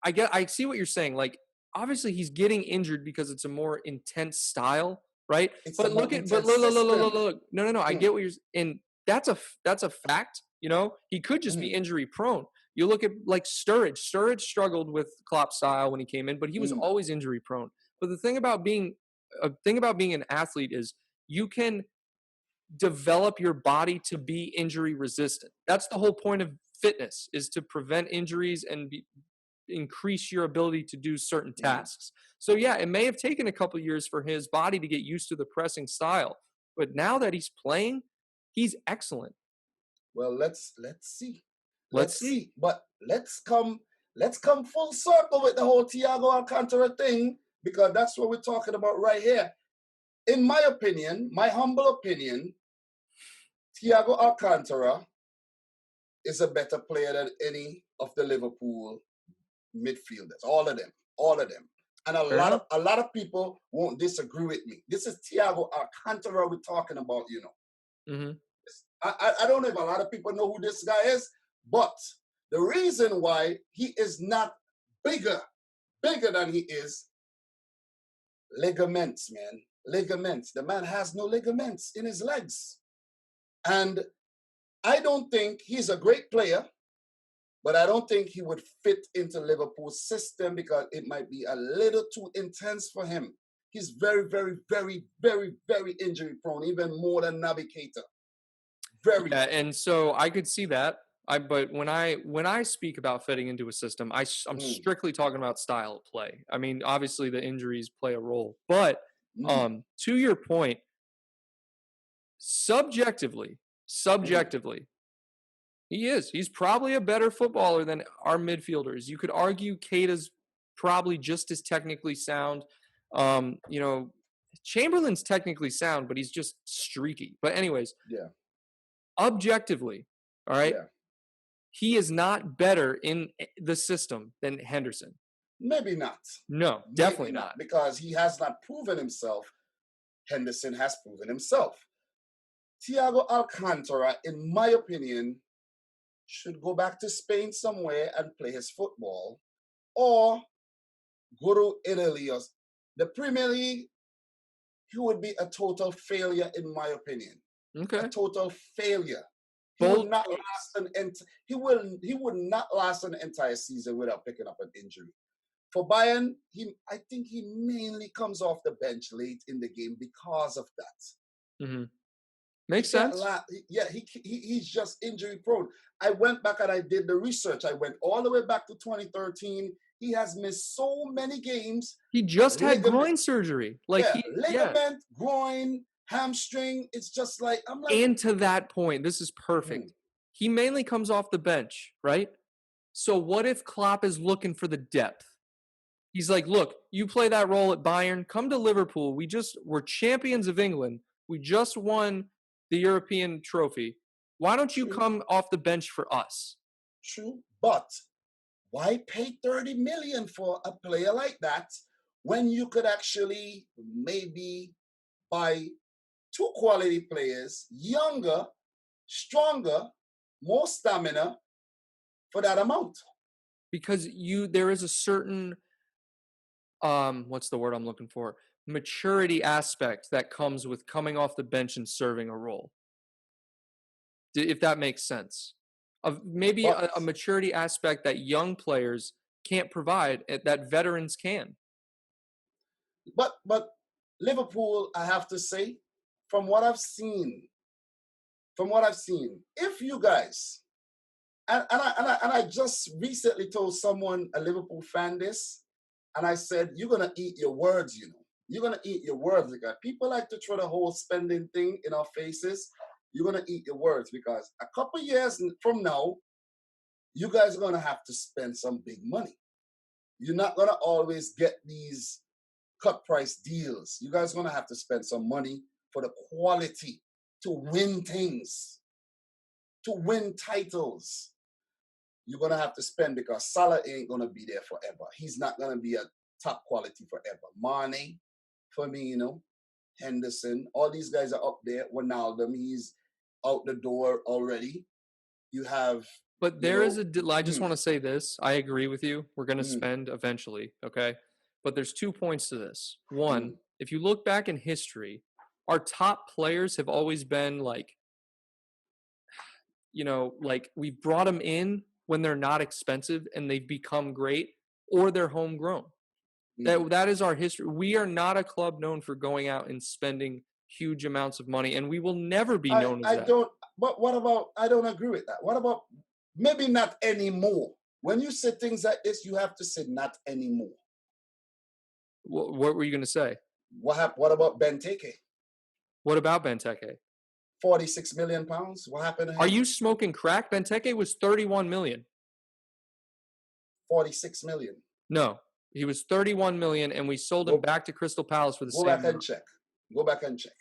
I see what you're saying. Like, obviously he's getting injured because it's a more intense style, right? It's a But more but intense look, look, look, look, look, system. look. No, no, no. I Mm, get what and that's a fact. He could just be mm, injury prone. You look at like Sturridge. Sturridge struggled with Klopp style when he came in, but he was mm, always injury prone. But the thing about being an athlete is you can develop your body to be injury resistant. That's the whole point of fitness, is to prevent injuries and increase your ability to do certain mm. tasks. So yeah, it may have taken a couple years for his body to get used to the pressing style, but now that he's playing, he's excellent. Well, let's see. Let's Let's see. see. But let's come full circle with the whole Thiago Alcantara thing, because that's what we're talking about right here. In my opinion, my humble opinion, Thiago Alcantara is a better player than any of the Liverpool midfielders. All of them. And a Fair lot of enough. a lot of people won't disagree with me. This is Thiago Alcantara we're talking about. Hmm. I don't know if a lot of people know who this guy is, but the reason why he is not bigger, bigger than he is, ligaments, man. Ligaments. The man has no ligaments in his legs. And I don't think he's a great player. But I don't think he would fit into Liverpool's system because it might be a little too intense for him. He's very, very, very, very, very injury prone, even more than Naby Keita. Very. Yeah, and so I could see that. But when I speak about fitting into a system, I'm Mm, strictly talking about style of play. I mean, obviously the injuries play a role, but mm, to your point, subjectively, mm. subjectively, he is. He's probably a better footballer than our midfielders. You could argue Keita's probably just as technically sound. Um, you know, Chamberlain's technically sound, but he's just streaky. But anyways, Yeah, objectively, all right, yeah. he is not better in the system than Henderson. Maybe not. No, Maybe definitely not, not. because he has not proven himself. Henderson has proven himself. Thiago Alcantara, in my opinion, should go back to Spain somewhere and play his football, or go to Italy or the Premier League. He would be a total failure, in my opinion. A Okay. total failure. He would Bold not takes. last he would not last an entire season without picking up an injury. For Bayern, I think he mainly comes off the bench late in the game because of that. Hmm. He Makes can't sense. last. Yeah, he's just injury prone. I went back and I did the research. I went all the way back to 2013. He has missed so many games. He just had Ligament, groin surgery. Like yeah, yeah. ligament, groin, hamstring. It's just like, I'm like, And to that point, this is hmm, perfect. He mainly comes off the bench, right? So what if Klopp is looking for the depth? He's like, look, you play that role at Bayern, come to Liverpool. We're champions of England. We just won the European trophy. Why don't you true, come off the bench for us? true. But why pay 30 million for a player like that when you could actually maybe buy two quality players, younger, stronger, more stamina for that amount? Because there is a certain what's the word I'm looking for? Maturity aspect that comes with coming off the bench and serving a role. If that makes sense. Of maybe But a maturity aspect that young players can't provide that veterans can. but Liverpool, I have to say, from what I've seen, if you guys, and I just recently told someone, a Liverpool fan, this, and I said, you're gonna eat your words, you know. You're gonna eat your words, because people like to throw the whole spending thing in our faces. You're gonna eat your words, because a couple years from now, you guys are gonna have to spend some big money. You're not gonna always get these cut price deals. You guys are gonna have to spend some money for the quality, to win things, to win titles. You're gonna have to spend, because Salah ain't gonna be there forever. He's not gonna be a top quality forever. Mane, Firmino, Henderson, all these guys are up there. Ronaldo, he's out the door already. You have, But you there is know, I just mm, want to say this. I agree with you. We're going to mm, spend eventually, okay? But there's 2 points to this. mm, One, if you look back in history, our top players have always been like, like we've brought them in when they're not expensive and they've become great, or they're homegrown. mm. That is our history. We are not a club known for going out and spending huge amounts of money, and we will never be known as I that. don't. But what about? I don't agree with that. What about? Maybe not anymore. When you say things like this, you have to say not anymore. What were you going to say? What about Benteke? What about Benteke? 46 million pounds. What happened to Are him? you smoking crack? Benteke was 31 million. 46 million. No, he was 31 million, and we sold him Go back to Crystal Palace for the go same back and amount. check. Go back and check.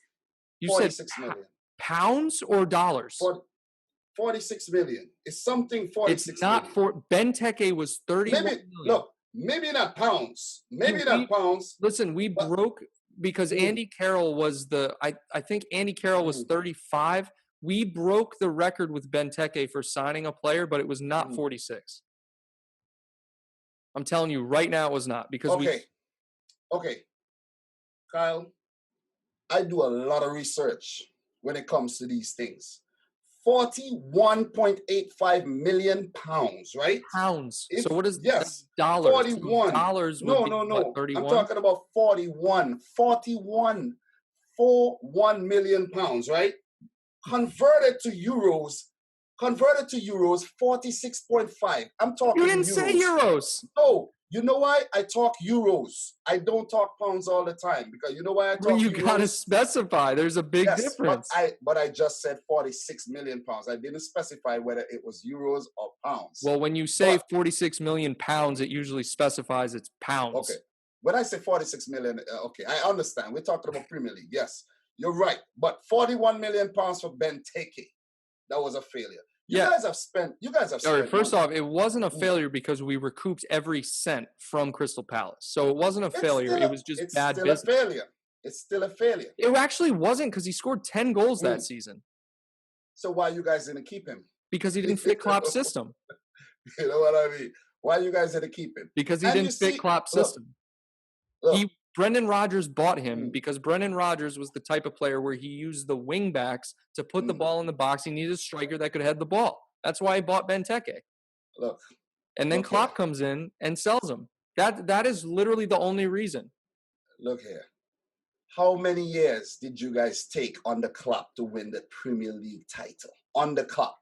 You said 46 million. pounds or dollars? 40, 46 million. It's something It's 46 not million. for Benteke was 31 Maybe million. look, maybe not pounds. Maybe Dude, not pounds, listen, we but broke because mm, Andy Carroll was I think Andy Carroll was mm, 35. We broke the record with Benteke for signing a player, but it was not mm. 46. I'm telling you right now, it was not because we. Okay, okay, Kyle. I do a lot of research when it comes to these things. 41.85 million pounds, right? Pounds. So If what is that? yes, Dollars? So 41. dollars would No, be no, what, no. I'm 31? talking about 41. 41. 1 million pounds, right? Converted to euros, 46.5. I'm You talking didn't say euros. euros. No, you know why I talk euros? I don't talk pounds all the time, because you know why I Well, talk you gotta euros? specify. There's a big Yes, but difference. I just said 46 million pounds. I didn't specify whether it was euros or pounds. Well, when you say But 46 million pounds, it usually specifies it's okay, pounds. when I say 46 million, okay, I understand. We're talking about Premier League. Yes, you're right. But 41 million pounds for Benteke, that was a failure. You Yeah. guys have spent. You guys have All right. spent First money. off, it wasn't a Mm. failure because we recouped every cent from Crystal Palace. So it wasn't a It's failure. still It a. was just It's bad still a business. failure. It's still a failure. It actually wasn't because he scored 10 goals that Mm. season So why you guys didn't keep him? because he didn't fit Klopp's system. You know what I mean? Why you guys didn't keep him? Because he And you didn't fit see, Klopp's look, system. look. Brendan Rodgers bought him Mm, because Brendan Rodgers was the type of player where he used the wing backs to put the mm, ball in the box. He needed a striker that could head the ball. That's why he bought Benteke. look, And then look here, Klopp comes in and sells him. That is literally the only reason. look here. How many years did you guys take on the clock to win the Premier League title? On the clock,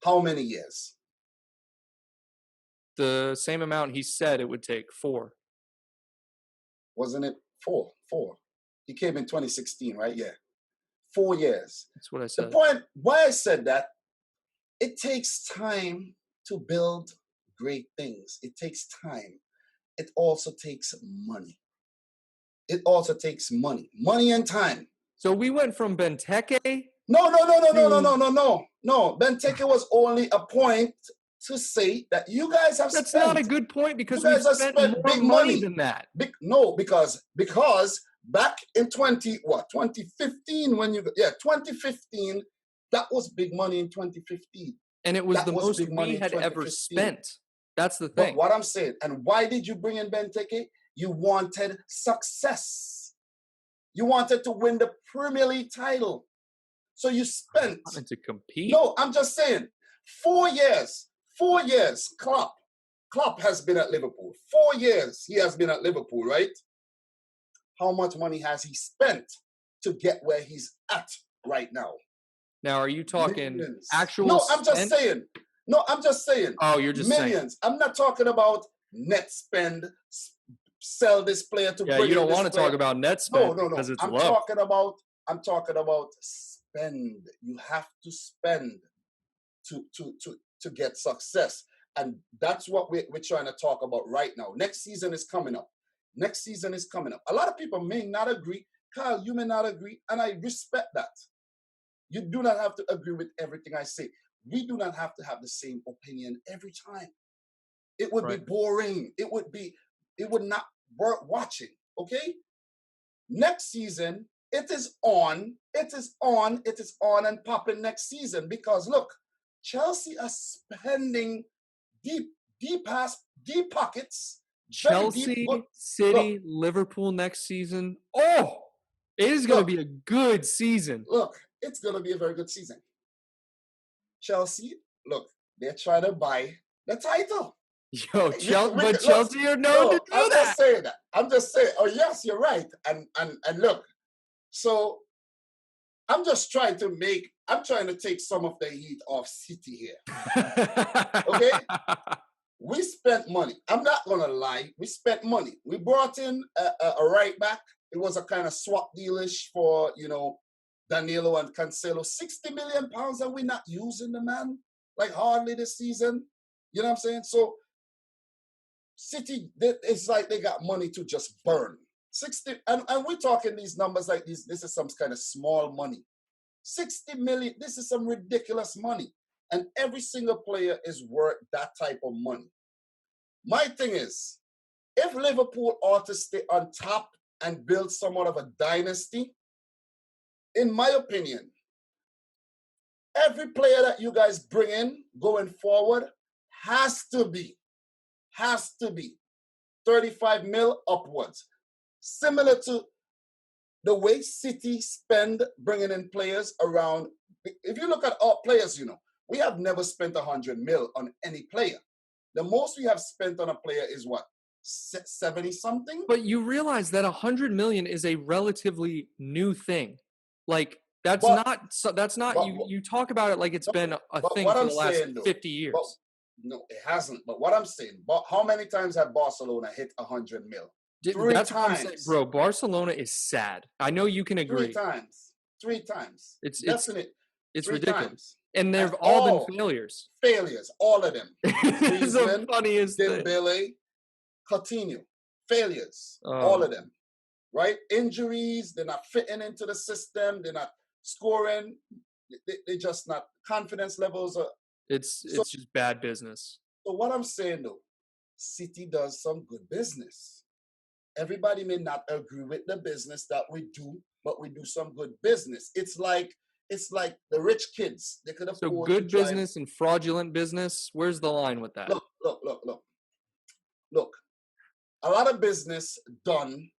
how many years? The same amount he said it would take, 4. Wasn't it four? Four. He came in 2016, right? Yeah, 4 years. That's what I The said. point why I said that, it takes time to build great things. It takes time. It also takes money. It also takes money. Money and time. So we went from Benteke No, no, no, no, no, no, to no, no, no. No. Benteke was only a point to say that you guys have that's not a spent. good point You because we've guys have spent spent more big money money. than that. No, because back in 2015 when 2015, that was big money in 2015. And it was That the was most big we money in had ever 2015. spent. That's the But thing. what I'm saying, and why did you bring in Benteke? You wanted success. You wanted to win the Premier League title. So you spent. Wanted to compete. No, I'm just saying, 4 years, 4 years, Klopp has been at Liverpool. 4 years he has been at Liverpool, right? How much money has he spent to get where he's at right now? Now, are you talking Millions. actual No, I'm just spent? saying. No, I'm just saying. Oh, you're just saying. Millions. I'm not talking about net spend, sell this player to Yeah, bring you in don't this want to player. talk about net No, spend no, no. because it's I'm low. talking about spend. You have to spend to get success. And that's what we're trying to talk about right now. Next season is coming up. Next season is coming up. A lot of people may not agree. Kyle, you may not agree, and I respect that. You do not have to agree with everything I say. We do not have to have the same opinion every time. It would be Right. boring. It would not worth watching. Okay? Next season, it is on. It is on. It is on and popping next season because look, Chelsea are spending deep pockets, very deep. Chelsea, Good. City, Look, Liverpool next season. Oh, it is going to be a good season. look, it's gonna be a very good season. Chelsea, look, they're trying to buy the title. Yo, Look, Chelsea are known to no, do I'm that. just saying that. I'm just saying. Oh yes, you're right. And look, so I'm trying to take some of the heat off City here. Okay? We spent money. I'm not gonna lie. We spent money. We brought in a right back. It was a kind of swap dealish for Danilo and Cancelo. 60 million pounds, and we're not using the man like hardly this season. You know what I'm saying? So City, it's like they got money to just burn. 60, and we're talking these numbers like this. This is some kind of small money. 60 million. This is some ridiculous money, and every single player is worth that type of money. My thing is, if Liverpool ought to stay on top and build somewhat of a dynasty, in my opinion, every player that you guys bring in going forward has to be 35 mil upwards. Similar to the way City spend bringing in players around. If you look at our players, we have never spent 100 mil on any player. The most we have spent on a player is what? 70 something? But you realize that 100 million is a relatively new thing. Like that's not you talk about it like it's been a thing what for I'm the last saying, though, 50 years. No, it hasn't. But what I'm saying, how many times have Barcelona hit 100 mil? That's what I'm saying, bro. Barcelona is sad. I know you can agree. Three times. It's Definite. it's Three ridiculous. times. And they've all been failures. Failures, all of them. It's the funniest thing. Dembele, Coutinho, failures, Oh. all of them. Right? Injuries, they're not fitting into the system, they're not scoring, they just not, confidence levels are So, It's just bad business. so what I'm saying though, City does some good business. Everybody may not agree with the business that we do, but we do some good business. It's like the rich kids. They could So afford to good drive. business and fraudulent business, where's the line with that? Look, look, look, look, look. A lot of business done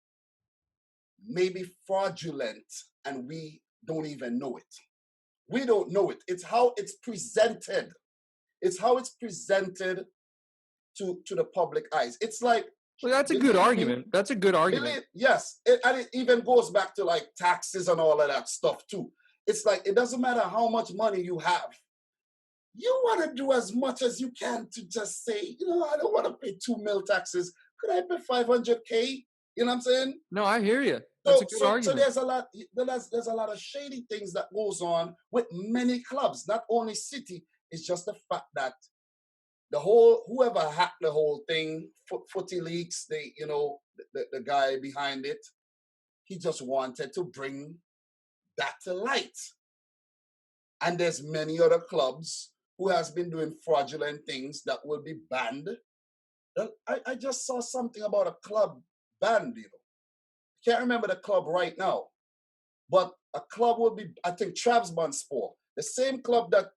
may be fraudulent, and we don't even know it. We don't know it. It's how it's presented. It's how it's presented to the public eyes. It's like, Well, that's a good believe me, argument. That's a good argument. yes, and it even goes back to like taxes and all of that stuff too. It's like it doesn't matter how much money you have. You want to do as much as you can to just say, I don't want to pay 2 mil taxes. Could I pay 500K? You know what I'm saying? No, I hear you. That's a So, good so, so argument. there's a lot of shady things that goes on with many clubs, not only City. It's just the fact that whoever hacked the whole thing, Footy Leaks, the guy behind it, he just wanted to bring that to light. And there's many other clubs who has been doing fraudulent things that will be banned. I just saw something about a club banned. Can't remember the club right now, but a club will be, I think, Trabzonspor, the same club that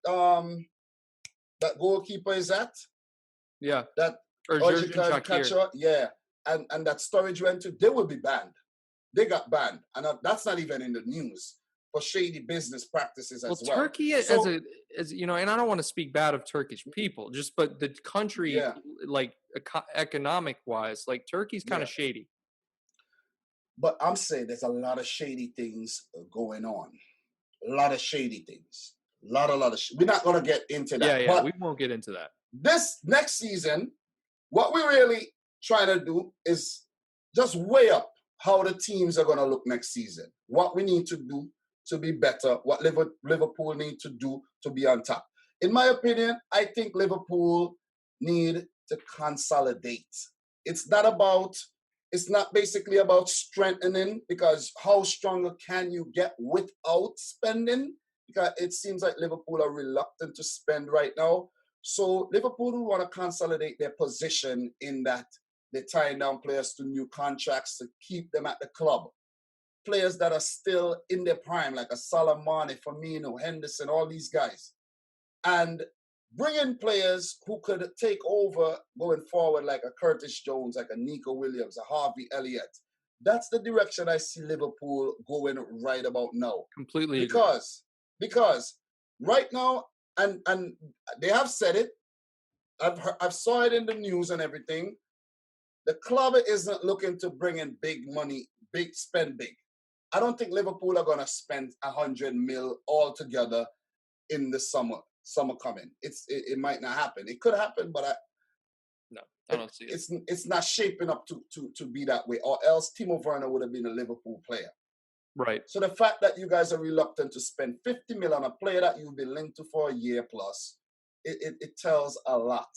goalkeeper is at, Yeah. that Or Jurgen Ojika Shakir. catcher, yeah, and that storage went to, they will be banned. They got banned, and that's not even in the news for shady business practices Well, as well. Turkey So as you know, and I don't want to speak bad of Turkish people, just but the country, yeah, like economic wise, like Turkey's kind yeah. of shady. But I'm saying there's a lot of shady things going on. A lot of shady things. A lot of. We're not gonna get into Yeah, that. yeah, But we won't get into that. this next season, what we're really trying to do is just weigh up how the teams are gonna look next season. What we need to do to be better. What Liverpool need to do to be on top. In my opinion, I think Liverpool need to consolidate. It's not about it's not basically about strengthening, because how stronger can you get without spending? Because it seems like Liverpool are reluctant to spend right now. So Liverpool will want to consolidate their position in that they're tying down players to new contracts to keep them at the club. Players that are still in their prime, like a Salah, Mane, Firmino, Henderson, all these guys. And bring in players who could take over going forward, like a Curtis Jones, like a Nico Williams, a Harvey Elliott. That's the direction I see Liverpool going right about now. Completely agree. Because right now, and they have said it, I've saw it in the news and everything. The club isn't looking to bring in big money, spend big. I don't think Liverpool are gonna spend 100 mil altogether in the summer coming. It might not happen. It could happen, but No, I don't see it. it's not shaping up to be that way. Or else Timo Werner would have been a Liverpool player. Right. So the fact that you guys are reluctant to spend 50 mil on a player that you've been linked to for a year plus, it tells a lot.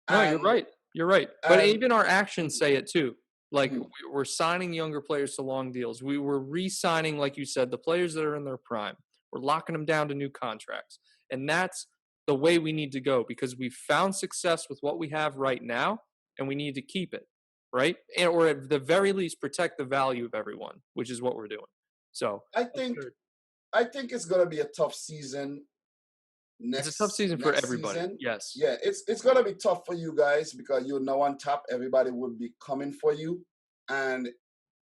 No, you're And right. You're right. But and even our actions say it too. Like mhm, we're signing younger players to long deals. We were re-signing, like you said, the players that are in their prime. We're locking them down to new contracts, and that's the way we need to go because we've found success with what we have right now, and we need to keep it, right? Or at the very least, protect the value of everyone, which is what we're doing. So I that's think good. I think it's gonna be a tough season It's a tough next season for next everybody. season. Yes. Yeah, it's gonna be tough for you guys because you're now on top. Everybody would be coming for you, and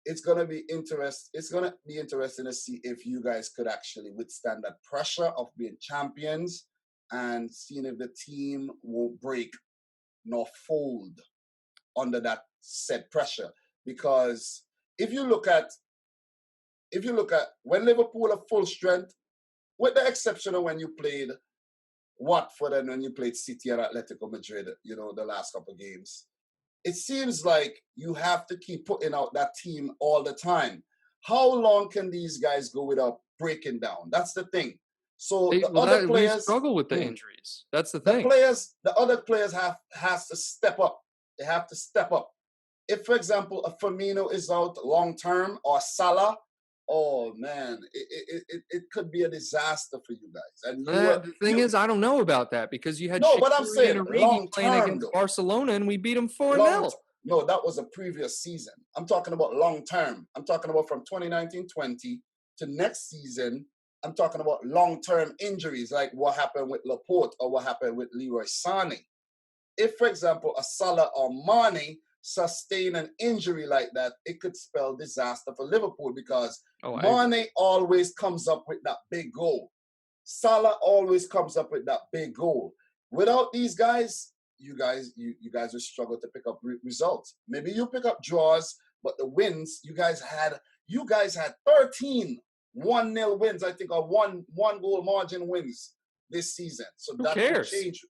it's gonna be interesting to see if you guys could actually withstand that pressure of being champions and seeing if the team won't break nor fold under that said pressure. Because if you look at when Liverpool are full strength, with the exception of when you played Watford and when you played City and Atletico Madrid, the last couple of games, it seems like you have to keep putting out that team all the time. How long can these guys go without breaking down? That's the thing. So the other We players, struggle with the hmm, injuries. That's the thing. the other players has to step up. They have to step up. If, for example, a Firmino is out long term or Salah, Oh man, it could be a disaster for you guys. And The thing is, I don't know about that because you had no, but I'm Shaqiri and saying Origi long playing term against though. Barcelona, and we beat them 4 Long nil. t- no, that was a previous season. I'm talking about long term. I'm talking about from 2019-20 to next season. I'm talking about long term injuries, like what happened with Laporte or what happened with Leroy Sané. If, for example, a Salah or Mane sustain an injury like that, it could spell disaster for Liverpool because Oh, I agree. Mane always comes up with that big goal. Salah always comes up with that big goal. Without these guys, you guys will struggle to pick up results. Maybe you pick up draws, but the wins you guys had 13 1-0 wins, I think, or one goal margin wins this season. So Who that could cares? change.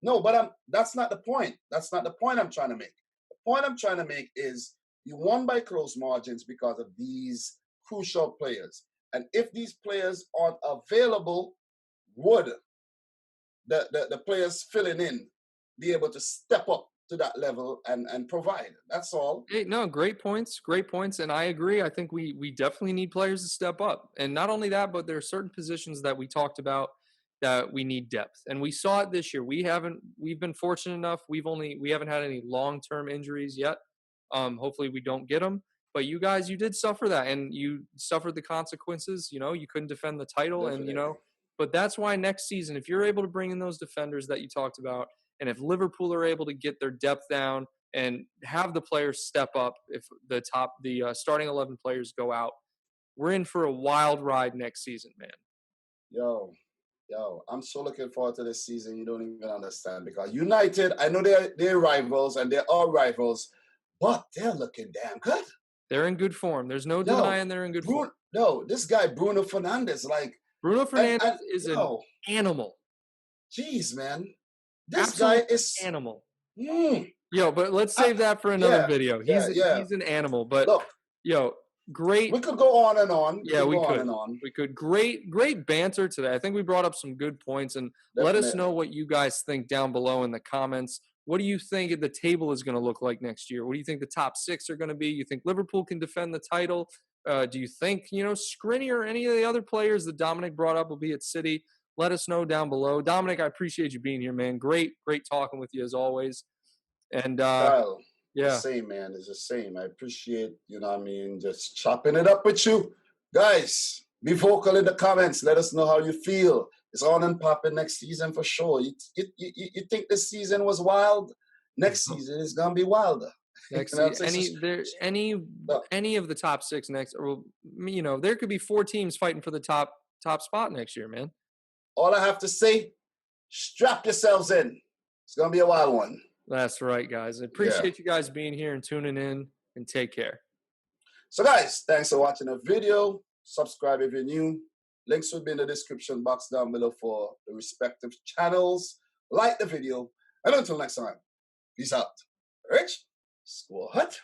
No, but that's not the point. That's not the point I'm trying to make. The point I'm trying to make is you won by close margins because of these crucial players. And if these players aren't available, would the players filling in be able to step up to that level and provide? That's all. Hey, no, great points, and I agree. I think we definitely need players to step up, and not only that, but there are certain positions that we talked about that we need depth, and we saw it this year. We've been fortunate enough. We haven't had any long term injuries yet. Hopefully we don't get them. But you guys, you did suffer that, and you suffered the consequences. You couldn't defend the title, and Definitely. But that's why next season, if you're able to bring in those defenders that you talked about, and if Liverpool are able to get their depth down and have the players step up, if the starting 11 players go out, we're in for a wild ride next season, man. Yo, I'm so looking forward to this season. You don't even understand because United, I know they're rivals and they're all rivals, but they're looking damn good. They're in good form. There's no Yo, denying they're in good form. this guy Bruno Fernandez, like, Bruno and Fernandez is an yo, animal, jeez, man, this guy absolute is. animal. Mm, Yo, but let's I, save that for another yeah, video. yeah, yeah. He's an animal, but Look, yo, great. we could go on and on. We Yeah, could we go on could. and on. We could. Great banter today. I think we brought up some good points, and let us know Definitely. what you guys think down below in the comments. What do you think the table is going to look like next year? What do you think the top six are going to be? You think Liverpool can defend the title? Do you think Skriniar or any of the other players that Dominic brought up will be at City? Let us know down below. Dominic, I appreciate you being here, man. Great talking with you as always. And Kyle, the yeah, same, man. It's the same. I appreciate, what I mean, just chopping it up with you. Guys, be vocal in the comments. Let us know how you feel. It's on and popping next season for sure. You think this season was wild? Next season is going to be wilder. next What I'm season, saying? So, uh, any of the top six next, or there could be four teams fighting for the top spot next year, man. all I have to say, strap yourselves in. It's going to be a wild one. That's right, guys. I Yeah. appreciate you guys being here and tuning in, and take care. So, guys, thanks for watching the video. Subscribe if you're new. Links will be in the description box down below for the respective channels. Like the video. And until next time, peace out. Rich, squad.